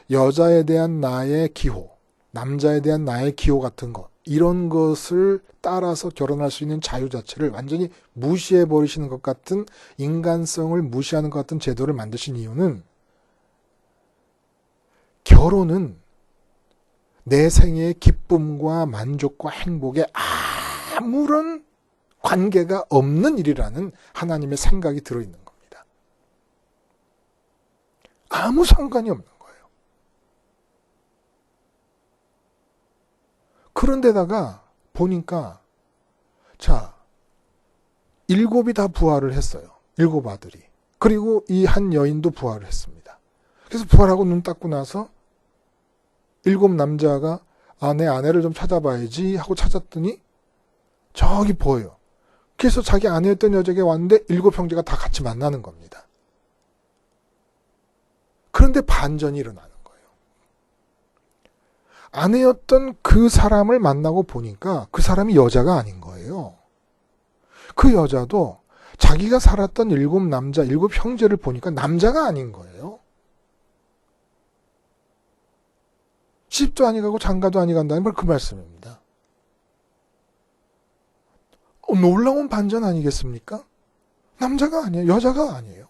여자에 대한 나의 기호, 남자에 대한 나의 기호 같은 것, 이런 것을 따라서 결혼할 수 있는 자유 자체를 완전히 무시해버리시는 것 같은, 인간성을 무시하는 것 같은 제도를 만드신 이유는 결혼은 내 생애의 기쁨과 만족과 행복에 아무런 관계가 없는 일이라는 하나님의 생각이 들어있는 겁니다. 아무 상관이 없는 거예요. 그런데다가 보니까 자, 7이 다 부활을 했어요. 7 아들이. 그리고 이 한 여인도 부활을 했습니다. 그래서 부활하고 눈 닦고 나서 7 남자가 내 아내를 좀 찾아봐야지 하고 찾았더니 저기 보여요. 그래서 자기 아내였던 여자에게 왔는데 7 형제가 다 같이 만나는 겁니다. 그런데 반전이 일어나는 거예요. 아내였던 그 사람을 만나고 보니까 그 사람이 여자가 아닌 거예요. 그 여자도 자기가 살았던 7 남자, 7 형제를 보니까 남자가 아닌 거예요. 시집도 아니 가고 장가도 아니 간다는 말 그 말씀입니다. 놀라운 반전 아니겠습니까? 남자가 아니에요. 여자가 아니에요.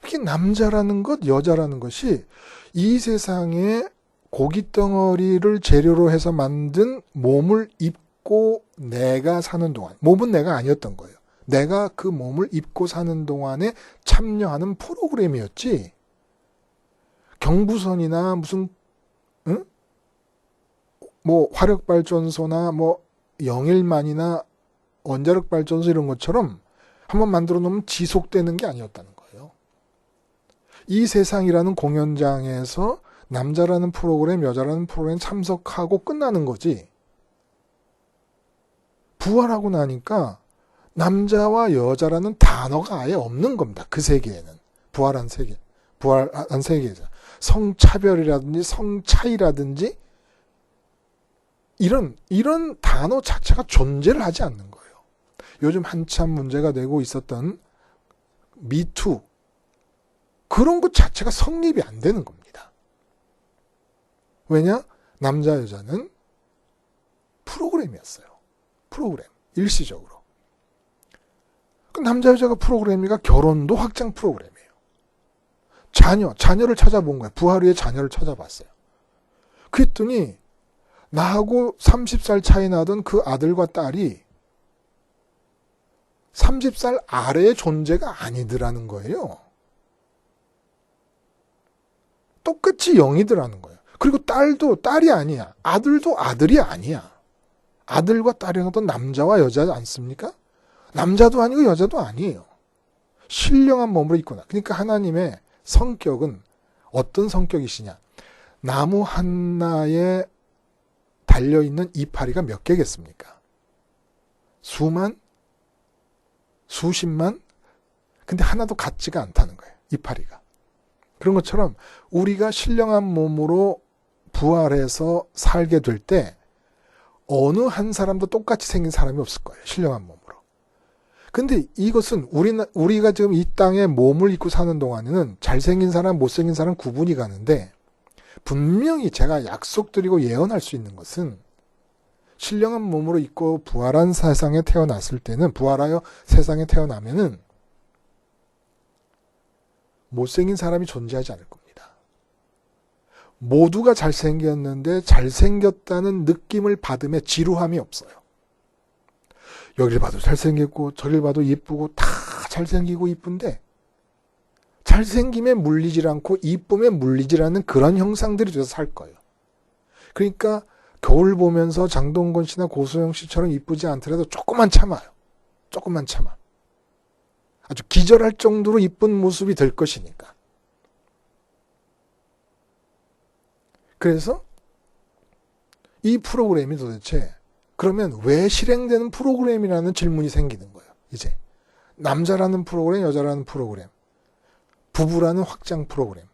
이렇게 남자라는 것, 여자라는 것이 이 세상에 고깃덩어리를 재료로 해서 만든 몸을 입고 내가 사는 동안, 몸은 내가 아니었던 거예요. 내가 그 몸을 입고 사는 동안에 참여하는 프로그램이었지, 경부선이나 무슨 뭐 화력발전소나 뭐 영일만이나 원자력발전소 이런 것처럼 한번 만들어 놓으면 지속되는 게 아니었다는 거예요. 이 세상이라는 공연장에서 남자라는 프로그램, 여자라는 프로그램 참석하고 끝나는 거지, 부활하고 나니까 남자와 여자라는 단어가 아예 없는 겁니다. 그 세계에는. 부활한 세계에서. 성차별이라든지 성차이라든지 이런 단어 자체가 존재를 하지 않는 거예요. 요즘 한참 문제가 되고 있었던 미투, 그런 것 자체가 성립이 안 되는 겁니다. 왜냐? 남자 여자는 프로그램이었어요. 프로그램, 일시적으로. 그 남자 여자가 프로그램이가 결혼도 확장 프로그램이에요. 자녀를 찾아본 거예요. 부활 후에 자녀를 찾아봤어요. 그랬더니 나하고 30살 차이 나던 그 아들과 딸이 30살 아래의 존재가 아니더라는 거예요. 똑같이 0이더라는 거예요. 그리고 딸도 딸이 아니야. 아들도 아들이 아니야. 아들과 딸이라는 것도 남자와 여자지 않습니까? 남자도 아니고 여자도 아니에요. 신령한 몸으로 있구나. 그러니까 하나님의 성격은 어떤 성격이시냐? 나무 하나에 달려있는 이파리가 몇 개겠습니까? 수만? 수십만? 근데 하나도 같지가 않다는 거예요. 이파리가. 그런 것처럼 우리가 신령한 몸으로 부활해서 살게 될 때 어느 한 사람도 똑같이 생긴 사람이 없을 거예요. 신령한 몸으로. 근데 이것은 우리가 지금 이 땅에 몸을 입고 사는 동안에는 잘생긴 사람, 못생긴 사람 구분이 가는데, 분명히 제가 약속드리고 예언할 수 있는 것은 신령한 몸으로 있고 부활한 세상에 태어났을 때는, 부활하여 세상에 태어나면은 못생긴 사람이 존재하지 않을 겁니다. 모두가 잘생겼는데 잘생겼다는 느낌을 받음에 지루함이 없어요. 여길 봐도 잘생겼고 저길 봐도 예쁘고 다 잘생기고 이쁜데 잘생김에 물리질 않고 이쁨에 물리질 않는 그런 형상들이 돼서 살 거예요. 그러니까 겨울 보면서 장동건 씨나 고소영 씨처럼 이쁘지 않더라도 조금만 참아요. 조금만 참아. 아주 기절할 정도로 이쁜 모습이 될 것이니까. 그래서 이 프로그램이 도대체 그러면 왜 실행되는 프로그램이라는 질문이 생기는 거예요. 이제 남자라는 프로그램, 여자라는 프로그램, 부부라는 확장 프로그램,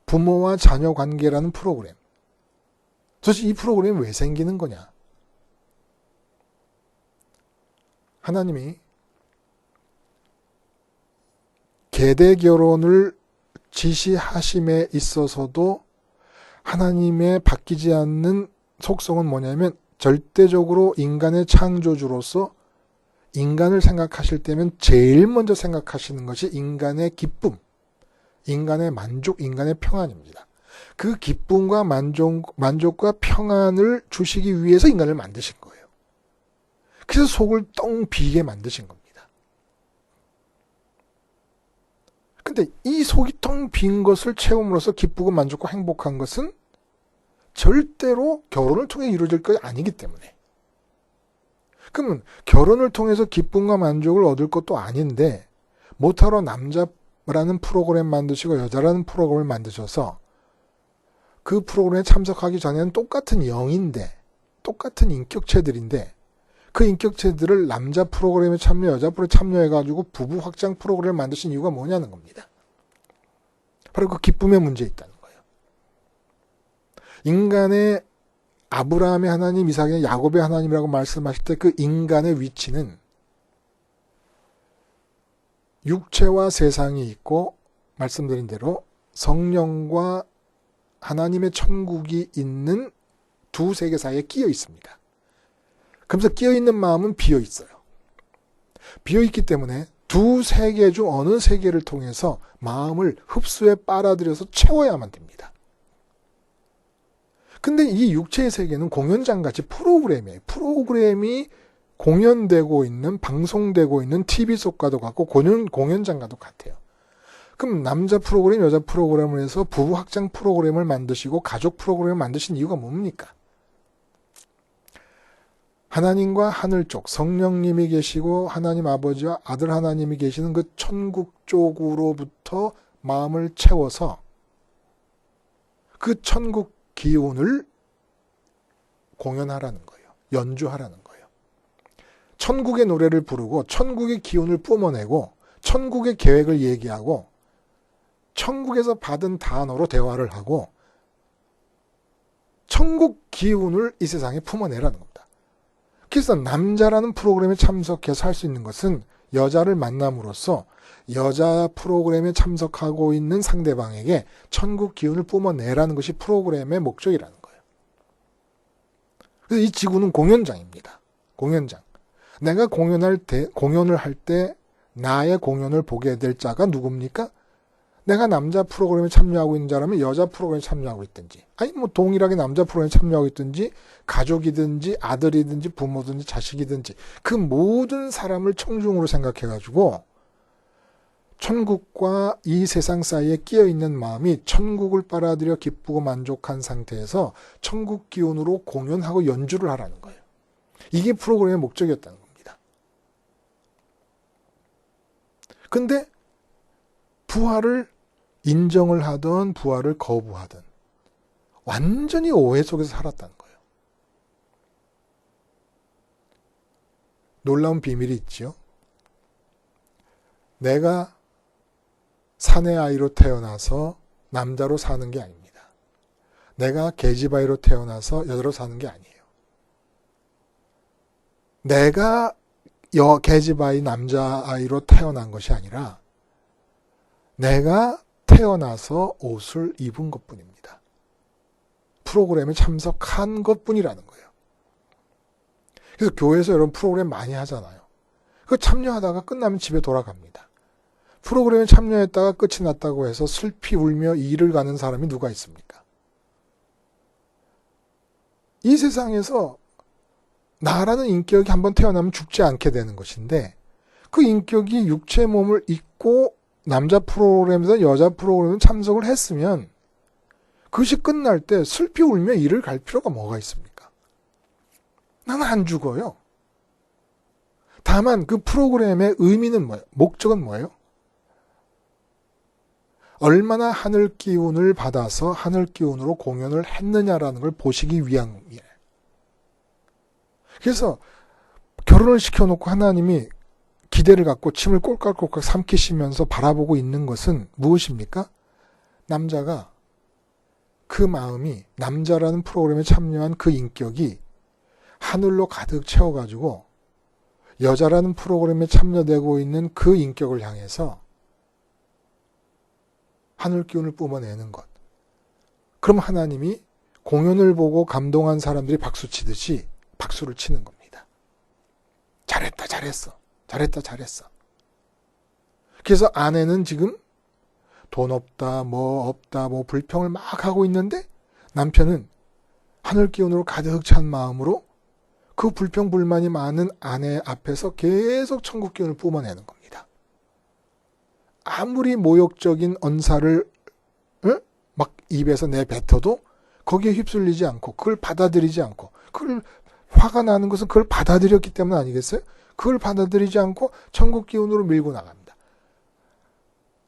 부모와 자녀 관계라는 프로그램. 도대체 이 프로그램이 왜 생기는 거냐? 하나님이 계대 결혼을 지시하심에 있어서도 하나님의 바뀌지 않는 속성은 뭐냐면 절대적으로 인간의 창조주로서 인간을 생각하실 때면 제일 먼저 생각하시는 것이 인간의 기쁨, 인간의 만족, 인간의 평안입니다. 그 기쁨과 만족과 평안을 주시기 위해서 인간을 만드신 거예요. 그래서 속을 뻥 비게 만드신 겁니다. 근데 이 속이 텅 빈 것을 채움으로써 기쁘고 만족과 행복한 것은 절대로 결혼을 통해 이루어질 것이 아니기 때문에. 그러면 결혼을 통해서 기쁨과 만족을 얻을 것도 아닌데 못하러 남자라는 프로그램 만드시고 여자라는 프로그램을 만드셔서 그 프로그램에 참석하기 전에는 똑같은 영인데 똑같은 인격체들인데 그 인격체들을 남자 프로그램에 참여, 여자 프로그램에 참여해가지고 부부 확장 프로그램을 만드신 이유가 뭐냐는 겁니다. 바로 그 기쁨의 문제에 있다는 거예요. 인간의 아브라함의 하나님, 이삭의 야곱의 하나님이라고 말씀하실 때 그 인간의 위치는 육체와 세상이 있고 말씀드린 대로 성령과 하나님의 천국이 있는 두 세계 사이에 끼어 있습니다. 그러면서 끼어있는 마음은 비어있어요. 비어있기 때문에 두 세계 중 어느 세계를 통해서 마음을 흡수해 빨아들여서 채워야만 됩니다. 근데 이 육체의 세계는 공연장같이 프로그램이에요. 프로그램이 공연되고 있는, 방송되고 있는 TV 속과도 같고 공연장과도 같아요. 그럼 남자 프로그램, 여자 프로그램을 해서 부부 확장 프로그램을 만드시고 가족 프로그램을 만드신 이유가 뭡니까? 하나님과 하늘 쪽 성령님이 계시고 하나님 아버지와 아들 하나님이 계시는 그 천국 쪽으로부터 마음을 채워서 그 천국 기운을 공연하라는 거예요. 연주하라는 거예요. 천국의 노래를 부르고 천국의 기운을 뿜어내고 천국의 계획을 얘기하고 천국에서 받은 단어로 대화를 하고 천국 기운을 이 세상에 품어내라는 겁니다. 그래서 남자라는 프로그램에 참석해서 할 수 있는 것은 여자를 만남으로써 여자 프로그램에 참석하고 있는 상대방에게 천국 기운을 뿜어내라는 것이 프로그램의 목적이라는 거예요. 그래서 이 지구는 공연장입니다. 공연장. 내가 공연을 할 때 나의 공연을 보게 될 자가 누굽니까? 내가 남자 프로그램에 참여하고 있는 자라면 여자 프로그램에 참여하고 있든지, 아니 뭐 동일하게 남자 프로그램에 참여하고 있든지, 가족이든지 아들이든지 부모든지 자식이든지 그 모든 사람을 청중으로 생각해가지고 천국과 이 세상 사이에 끼어있는 마음이 천국을 빨아들여 기쁘고 만족한 상태에서 천국 기운으로 공연하고 연주를 하라는 거예요. 이게 프로그램의 목적이었다는 겁니다. 근데 부활을 인정을 하든 부활을 거부하든 완전히 오해 속에서 살았다는 거예요. 놀라운 비밀이 있죠. 내가 사내 아이로 태어나서 남자로 사는 게 아닙니다. 내가 계집아이로 태어나서 여자로 사는 게 아니에요. 내가 계집아이 남자아이로 태어난 것이 아니라 내가 태어나서 옷을 입은 것뿐입니다. 프로그램에 참석한 것뿐이라는 거예요. 그래서 교회에서 이런 프로그램 많이 하잖아요. 그 참여하다가 끝나면 집에 돌아갑니다. 프로그램에 참여했다가 끝이 났다고 해서 슬피 울며 일을 가는 사람이 누가 있습니까? 이 세상에서 나라는 인격이 한번 태어나면 죽지 않게 되는 것인데 그 인격이 육체 몸을 입고 남자 프로그램에서 여자 프로그램에 참석을 했으면 그것이 끝날 때 슬피 울며 일을 갈 필요가 뭐가 있습니까? 나는 안 죽어요. 다만 그 프로그램의 의미는 뭐예요? 목적은 뭐예요? 얼마나 하늘 기운을 받아서 하늘 기운으로 공연을 했느냐라는 걸 보시기 위함이에요. 그래서 결혼을 시켜놓고 하나님이 기대를 갖고 침을 꼴깍꼴깍 삼키시면서 바라보고 있는 것은 무엇입니까? 남자가 그 마음이 남자라는 프로그램에 참여한 그 인격이 하늘로 가득 채워가지고 여자라는 프로그램에 참여되고 있는 그 인격을 향해서 하늘 기운을 뿜어내는 것. 그럼 하나님이 공연을 보고 감동한 사람들이 박수 치듯이 박수를 치는 겁니다. 잘했다, 잘했어. 잘했다, 잘했어. 그래서 아내는 지금 돈 없다, 뭐 불평을 막 하고 있는데 남편은 하늘 기운으로 가득 찬 마음으로 그 불평, 불만이 많은 아내 앞에서 계속 천국 기운을 뿜어내는 겁니다. 아무리 모욕적인 언사를 막 입에서 내뱉어도 거기에 휩쓸리지 않고 그걸 받아들이지 않고 그걸 화가 나는 것은 그걸 받아들였기 때문 아니겠어요? 그걸 받아들이지 않고 천국 기운으로 밀고 나갑니다.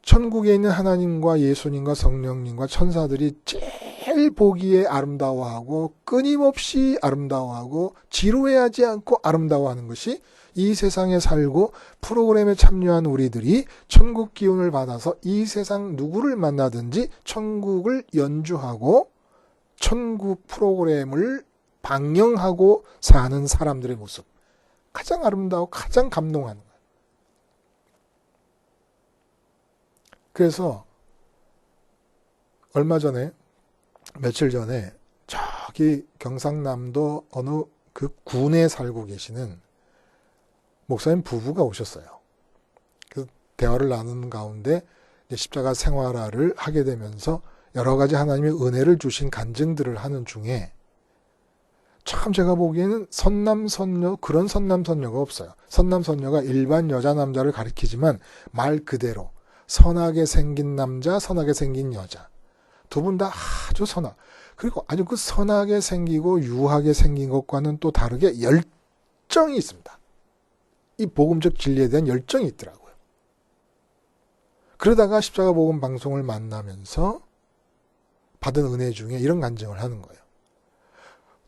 천국에 있는 하나님과 예수님과 성령님과 천사들이 제일 보기에 아름다워하고 끊임없이 아름다워하고 지루해하지 않고 아름다워하는 것이 이 세상에 살고 프로그램에 참여한 우리들이 천국 기운을 받아서 이 세상 누구를 만나든지 천국을 연주하고 천국 프로그램을 방영하고 사는 사람들의 모습. 가장 아름다워 가장 감동하는 거예요. 그래서 며칠 전에 저기 경상남도 어느 그 군에 살고 계시는 목사님 부부가 오셨어요. 그래서 대화를 나누는 가운데 십자가 생활화를 하게 되면서 여러 가지 하나님의 은혜를 주신 간증들을 하는 중에 참 제가 보기에는 선남선녀, 그런 선남선녀가 없어요. 선남선녀가 일반 여자 남자를 가리키지만 말 그대로 선하게 생긴 남자, 선하게 생긴 여자. 두 분 다 아주 선하. 그리고 아주 그 선하게 생기고 유하게 생긴 것과는 또 다르게 열정이 있습니다. 이 복음적 진리에 대한 열정이 있더라고요. 그러다가 십자가 복음 방송을 만나면서 받은 은혜 중에 이런 간증을 하는 거예요.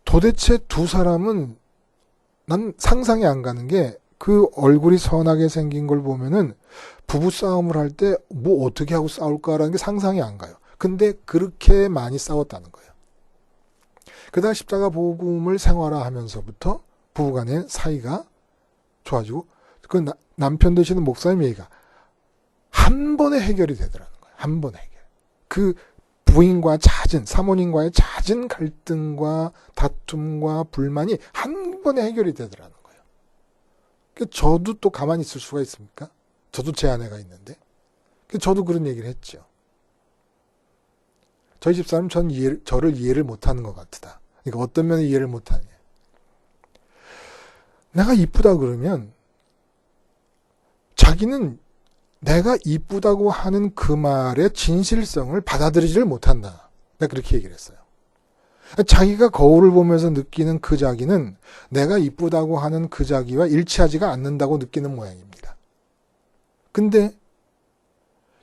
도대체 두 사람은 난 상상이 안 가는 게 그 얼굴이 선하게 생긴 걸 보면은 부부 싸움을 할 때 뭐 어떻게 하고 싸울까라는 게 상상이 안 가요. 근데 그렇게 많이 싸웠다는 거예요. 그러다가 십자가 복음을 생활화하면서부터 부부간의 사이가 좋아지고 그 남편 되시는 목사님 얘기가 한 번에 해결이 되더라는 거예요. 한 번에 해결. 그 부인과 사모님과의 잦은 갈등과 다툼과 불만이 한 번에 해결이 되더라는 거예요. 저도 또 가만히 있을 수가 있습니까? 저도 제 아내가 있는데. 저도 그런 얘기를 했죠. 저희 집사람 저를 이해를 못하는 것 같다. 그러니까 어떤 면에 이해를 못하냐. 내가 이쁘다 그러면 자기는 내가 이쁘다고 하는 그 말의 진실성을 받아들이지를 못한다. 내가 그렇게 얘기를 했어요. 자기가 거울을 보면서 느끼는 그 자기는 내가 이쁘다고 하는 그 자기와 일치하지가 않는다고 느끼는 모양입니다. 근데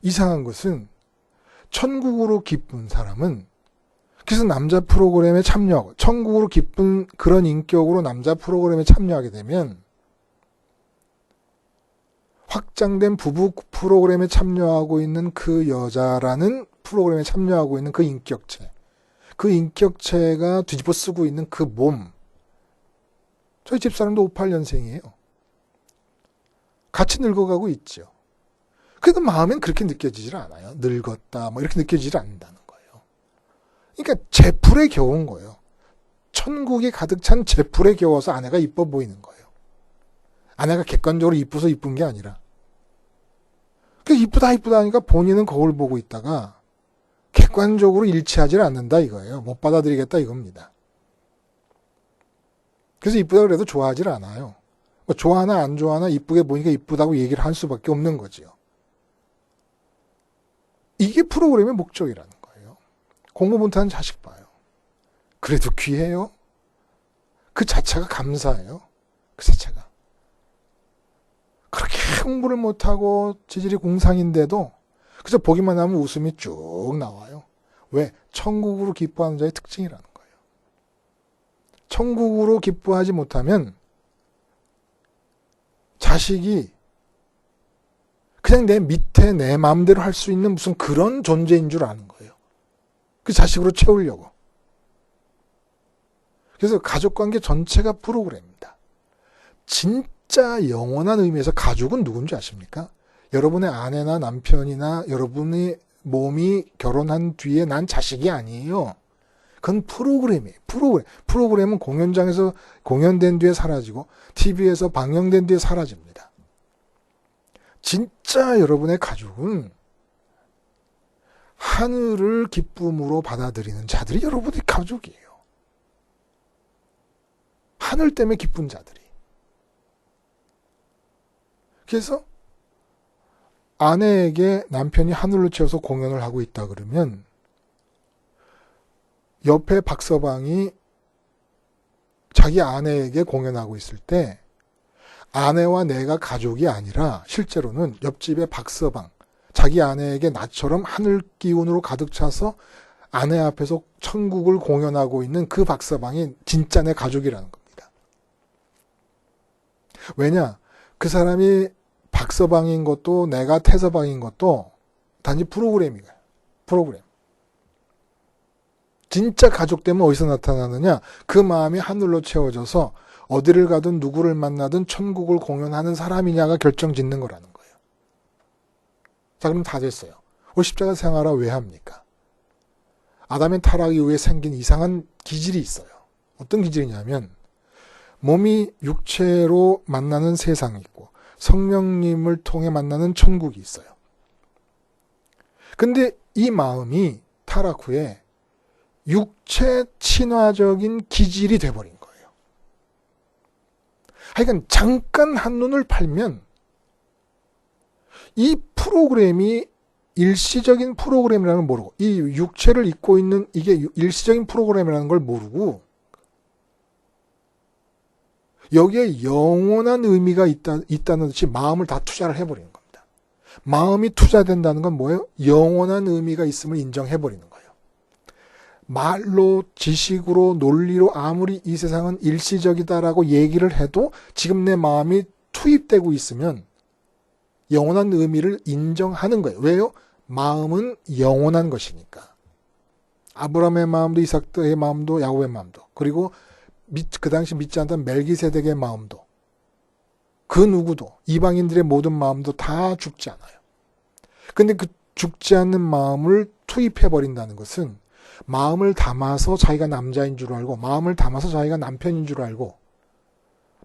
이상한 것은 천국으로 기쁜 사람은 그래서 남자 프로그램에 참여하고 천국으로 기쁜 그런 인격으로 남자 프로그램에 참여하게 되면 확장된 부부 프로그램에 참여하고 있는 그 여자라는 프로그램에 참여하고 있는 그 인격체, 그 인격체가 뒤집어 쓰고 있는 그 몸. 저희 집사람도 58년생이에요. 같이 늙어가고 있죠. 그래도 마음엔 그렇게 느껴지질 않아요. 늙었다 뭐 이렇게 느껴지질 않는다는 거예요. 그러니까 제풀에 겨운 거예요. 천국이 가득 찬 제풀에 겨워서 아내가 이뻐 보이는 거예요. 아내가 객관적으로 이뻐서 이쁜 게 아니라. 그 이쁘다 하니까 본인은 거울 보고 있다가 객관적으로 일치하지 않는다 이거예요. 못 받아들이겠다 이겁니다. 그래서 이쁘다 그래도 좋아하질 않아요. 뭐 좋아하나 안 좋아하나 이쁘게 보니까 이쁘다고 얘기를 할 수밖에 없는 거지요. 이게 프로그램의 목적이라는 거예요. 공부 못하는 자식 봐요. 그래도 귀해요. 그 자체가 감사해요. 그 자체가. 그렇게 공부를 못하고 지질이 공상인데도 그래서 보기만 하면 웃음이 쭉 나와요. 왜? 천국으로 기뻐하는 자의 특징이라는 거예요. 천국으로 기뻐하지 못하면 자식이 그냥 내 밑에 내 마음대로 할 수 있는 무슨 그런 존재인 줄 아는 거예요. 그 자식으로 채우려고. 그래서 가족관계 전체가 프로그램입니다. 진짜 영원한 의미에서 가족은 누군지 아십니까? 여러분의 아내나 남편이나 여러분의 몸이 결혼한 뒤에 난 자식이 아니에요. 그건 프로그램이에요. 프로그램은 공연장에서 공연된 뒤에 사라지고 TV에서 방영된 뒤에 사라집니다. 진짜 여러분의 가족은 하늘을 기쁨으로 받아들이는 자들이 여러분의 가족이에요. 하늘 때문에 기쁜 자들이. 그래서 아내에게 남편이 하늘로 채워서 공연을 하고 있다 그러면 옆에 박서방이 자기 아내에게 공연하고 있을 때 아내와 내가 가족이 아니라 실제로는 옆집의 박서방, 자기 아내에게 나처럼 하늘 기운으로 가득 차서 아내 앞에서 천국을 공연하고 있는 그 박서방이 진짜 내 가족이라는 겁니다. 왜냐? 그 사람이 박서방인 것도 내가 태서방인 것도 단지 프로그램이에요. 프로그램. 진짜 가족 되면 어디서 나타나느냐? 그 마음이 하늘로 채워져서 어디를 가든 누구를 만나든 천국을 공연하는 사람이냐가 결정짓는 거라는 거예요. 자, 그럼 다 됐어요. 우리 십자가 생활화 왜 합니까? 아담의 타락 이후에 생긴 이상한 기질이 있어요. 어떤 기질이냐면 몸이 육체로 만나는 세상이 있고 성령님을 통해 만나는 천국이 있어요. 근데 이 마음이 타락 후에 육체 친화적인 기질이 돼버린 거예요. 하여간 잠깐 한눈을 팔면 이 프로그램이 일시적인 프로그램이라는 걸 모르고 이 육체를 입고 있는 이게 일시적인 프로그램이라는 걸 모르고 여기에 영원한 의미가 있다는 듯이 마음을 다 투자를 해버리는 겁니다. 마음이 투자된다는 건 뭐예요? 영원한 의미가 있음을 인정해버리는 거예요. 말로, 지식으로, 논리로 아무리 이 세상은 일시적이다라고 얘기를 해도 지금 내 마음이 투입되고 있으면 영원한 의미를 인정하는 거예요. 왜요? 마음은 영원한 것이니까. 아브라함의 마음도 이삭의 마음도 야곱의 마음도 그리고 그 당시 믿지 않던 멜기세덱의 마음도 그 누구도 이방인들의 모든 마음도 다 죽지 않아요. 근데 그 죽지 않는 마음을 투입해버린다는 것은 마음을 담아서 자기가 남자인 줄 알고 마음을 담아서 자기가 남편인 줄 알고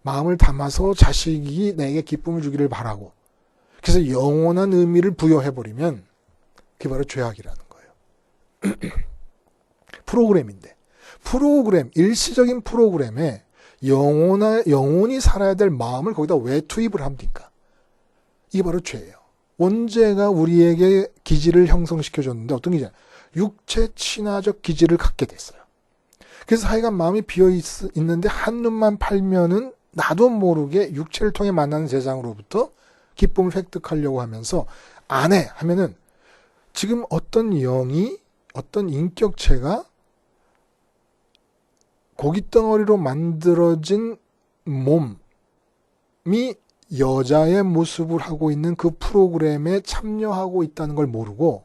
마음을 담아서 자식이 내게 기쁨을 주기를 바라고 그래서 영원한 의미를 부여해버리면 그게 바로 죄악이라는 거예요. 프로그램인데 프로그램, 일시적인 프로그램에 영원히 살아야 될 마음을 거기다 왜 투입을 합니까? 이게 바로 죄예요. 원죄가 우리에게 기질을 형성시켜줬는데 어떤 기질? 육체 친화적 기질을 갖게 됐어요. 그래서 하여간 마음이 비어있는데 한눈만 팔면은 나도 모르게 육체를 통해 만나는 세상으로부터 기쁨을 획득하려고 하면서 안 해 하면은 지금 어떤 영이 어떤 인격체가 고깃덩어리로 만들어진 몸이 여자의 모습을 하고 있는 그 프로그램에 참여하고 있다는 걸 모르고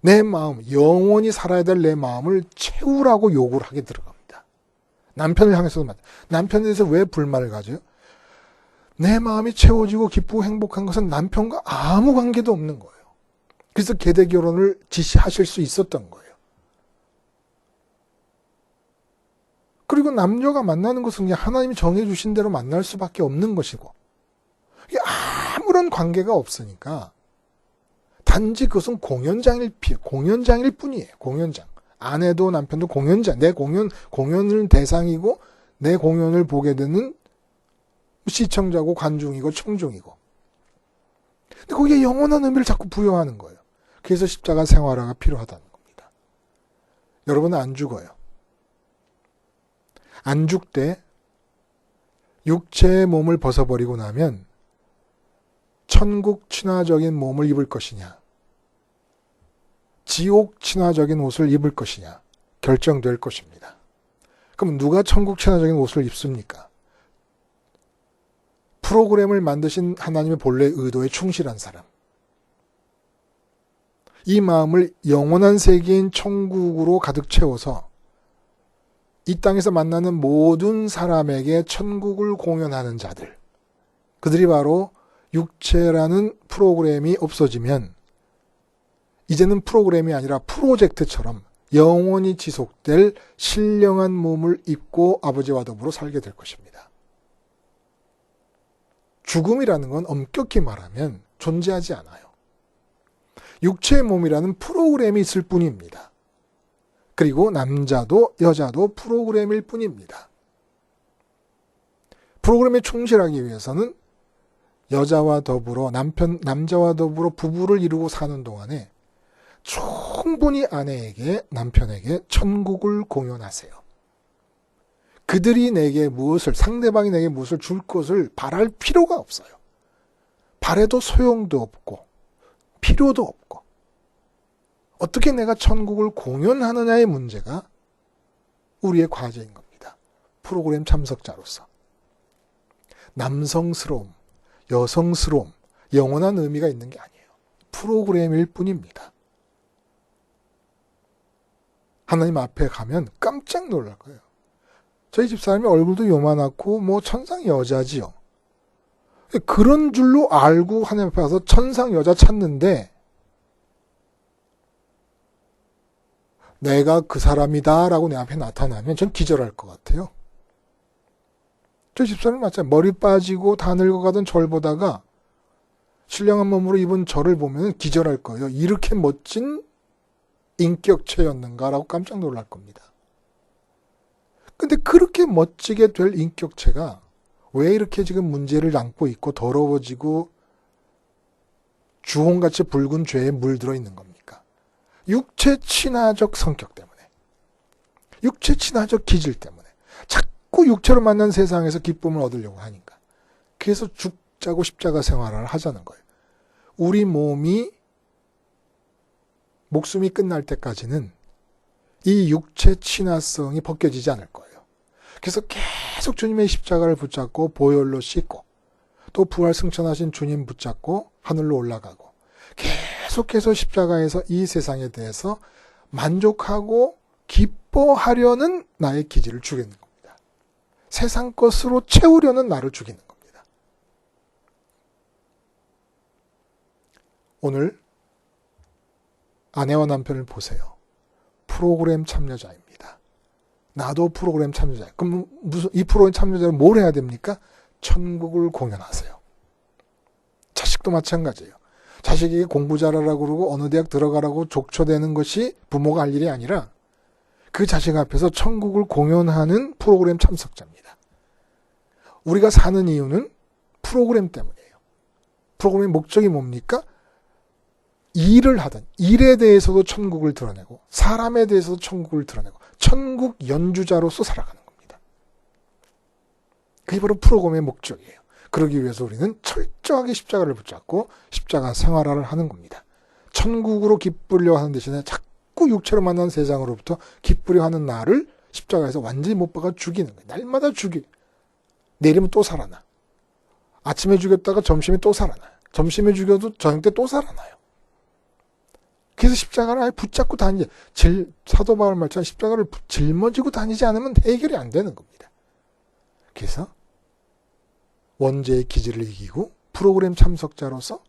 내 마음, 영원히 살아야 될 내 마음을 채우라고 요구를 하게 들어갑니다. 남편을 향해서도 남편에 대해서 왜 불만을 가져요? 내 마음이 채워지고 기쁘고 행복한 것은 남편과 아무 관계도 없는 거예요. 그래서 계대 결혼을 지시하실 수 있었던 거예요. 그리고 남녀가 만나는 것은 그냥 하나님이 정해주신 대로 만날 수밖에 없는 것이고, 이게 아무런 관계가 없으니까 단지 그것은 공연장일 뿐이에요. 공연장. 아내도 남편도 공연장. 내 공연을 대상이고 내 공연을 보게 되는 시청자고 관중이고 청중이고. 근데 거기에 영원한 의미를 자꾸 부여하는 거예요. 그래서 십자가 생활화가 필요하다는 겁니다. 여러분은 안 죽어요. 안 죽되 육체의 몸을 벗어버리고 나면 천국 친화적인 몸을 입을 것이냐, 지옥 친화적인 옷을 입을 것이냐 결정될 것입니다. 그럼 누가 천국 친화적인 옷을 입습니까? 프로그램을 만드신 하나님의 본래 의도에 충실한 사람. 이 마음을 영원한 세계인 천국으로 가득 채워서 이 땅에서 만나는 모든 사람에게 천국을 공연하는 자들. 그들이 바로 육체라는 프로그램이 없어지면 이제는 프로그램이 아니라 프로젝트처럼 영원히 지속될 신령한 몸을 입고 아버지와 더불어 살게 될 것입니다. 죽음이라는 건 엄격히 말하면 존재하지 않아요. 육체의 몸이라는 프로그램이 있을 뿐입니다. 그리고 남자도 여자도 프로그램일 뿐입니다. 프로그램에 충실하기 위해서는 여자와 더불어 남자와 더불어 부부를 이루고 사는 동안에 충분히 아내에게, 남편에게 천국을 공연하세요. 그들이 내게 상대방이 내게 무엇을 줄 것을 바랄 필요가 없어요. 바래도 소용도 없고, 필요도 없고, 어떻게 내가 천국을 공연하느냐의 문제가 우리의 과제인 겁니다. 프로그램 참석자로서. 남성스러움, 여성스러움, 영원한 의미가 있는 게 아니에요. 프로그램일 뿐입니다. 하나님 앞에 가면 깜짝 놀랄 거예요. 저희 집사람이 얼굴도 요만하고 천상 여자지요. 그런 줄로 알고 하나님 앞에 가서 천상 여자 찾는데 내가 그 사람이다 라고 내 앞에 나타나면 전 기절할 것 같아요. 저희 집사람이 마찬가지예요. 머리 빠지고 다 늙어가던 절 보다가 신령한 몸으로 입은 저를 보면 기절할 거예요. 이렇게 멋진 인격체였는가라고 깜짝 놀랄 겁니다. 근데 그렇게 멋지게 될 인격체가 왜 이렇게 지금 문제를 안고 있고 더러워지고 주홍같이 붉은 죄에 물들어 있는 겁니까? 육체 친화적 성격 때문에, 육체 친화적 기질 때문에 자꾸 육체로 만난 세상에서 기쁨을 얻으려고 하니까. 그래서 죽자고 십자가 생활을 하자는 거예요. 우리 목숨이 끝날 때까지는 이 육체 친화성이 벗겨지지 않을 거예요. 그래서 계속 주님의 십자가를 붙잡고 보혈로 씻고 또 부활 승천하신 주님 붙잡고 하늘로 올라가고 계속해서 십자가에서 이 세상에 대해서 만족하고 기뻐하려는 나의 기질을 죽이는 겁니다. 세상 것으로 채우려는 나를 죽이는 겁니다. 오늘 아내와 남편을 보세요. 프로그램 참여자입니다. 나도 프로그램 참여자예요. 그럼 이 프로그램 참여자는 뭘 해야 됩니까? 천국을 공연하세요. 자식도 마찬가지예요. 자식에게 공부 잘하라고 그러고 어느 대학 들어가라고 족초대는 것이 부모가 할 일이 아니라 그 자식 앞에서 천국을 공연하는 프로그램 참석자입니다. 우리가 사는 이유는 프로그램 때문이에요. 프로그램의 목적이 뭡니까? 일을 하든 일에 대해서도 천국을 드러내고 사람에 대해서도 천국을 드러내고 천국 연주자로서 살아가는 겁니다. 그게 바로 프로그램의 목적이에요. 그러기 위해서 우리는 철저하게 십자가를 붙잡고 십자가 생활화를 하는 겁니다. 천국으로 기쁘려 하는 대신에 자꾸 육체로 만난 세상으로부터 기쁘려 하는 나를 십자가에서 완전히 못 박아 죽이는 거예요. 날마다 내일이면 또 살아나. 아침에 죽였다가 점심에 또 살아나요. 점심에 죽여도 저녁 때 또 살아나요. 그래서 십자가를 아예 붙잡고 사도 바울 말처럼 십자가를 짊어지고 다니지 않으면 해결이 안 되는 겁니다. 그래서 원죄의 기질을 이기고 프로그램 참석자로서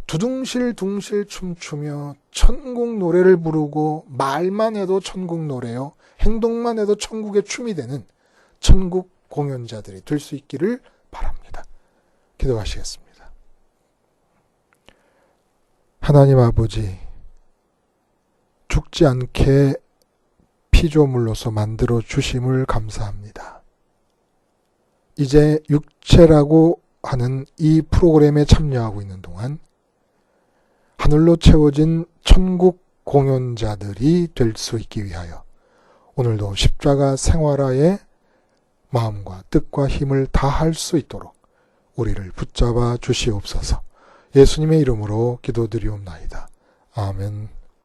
두둥실둥실 춤추며 천국 노래를 부르고 말만 해도 천국 노래요. 행동만 해도 천국의 춤이 되는 천국 공연자들이 될 수 있기를 바랍니다. 기도하시겠습니다. 하나님 아버지, 죽지 않게 피조물로서 만들어 주심을 감사합니다. 이제 육체라고 하는 이 프로그램에 참여하고 있는 동안 하늘로 채워진 천국 공연자들이 될 수 있기 위하여 오늘도 십자가 생활화에 마음과 뜻과 힘을 다할 수 있도록 우리를 붙잡아 주시옵소서. 예수님의 이름으로 기도드리옵나이다. 아멘.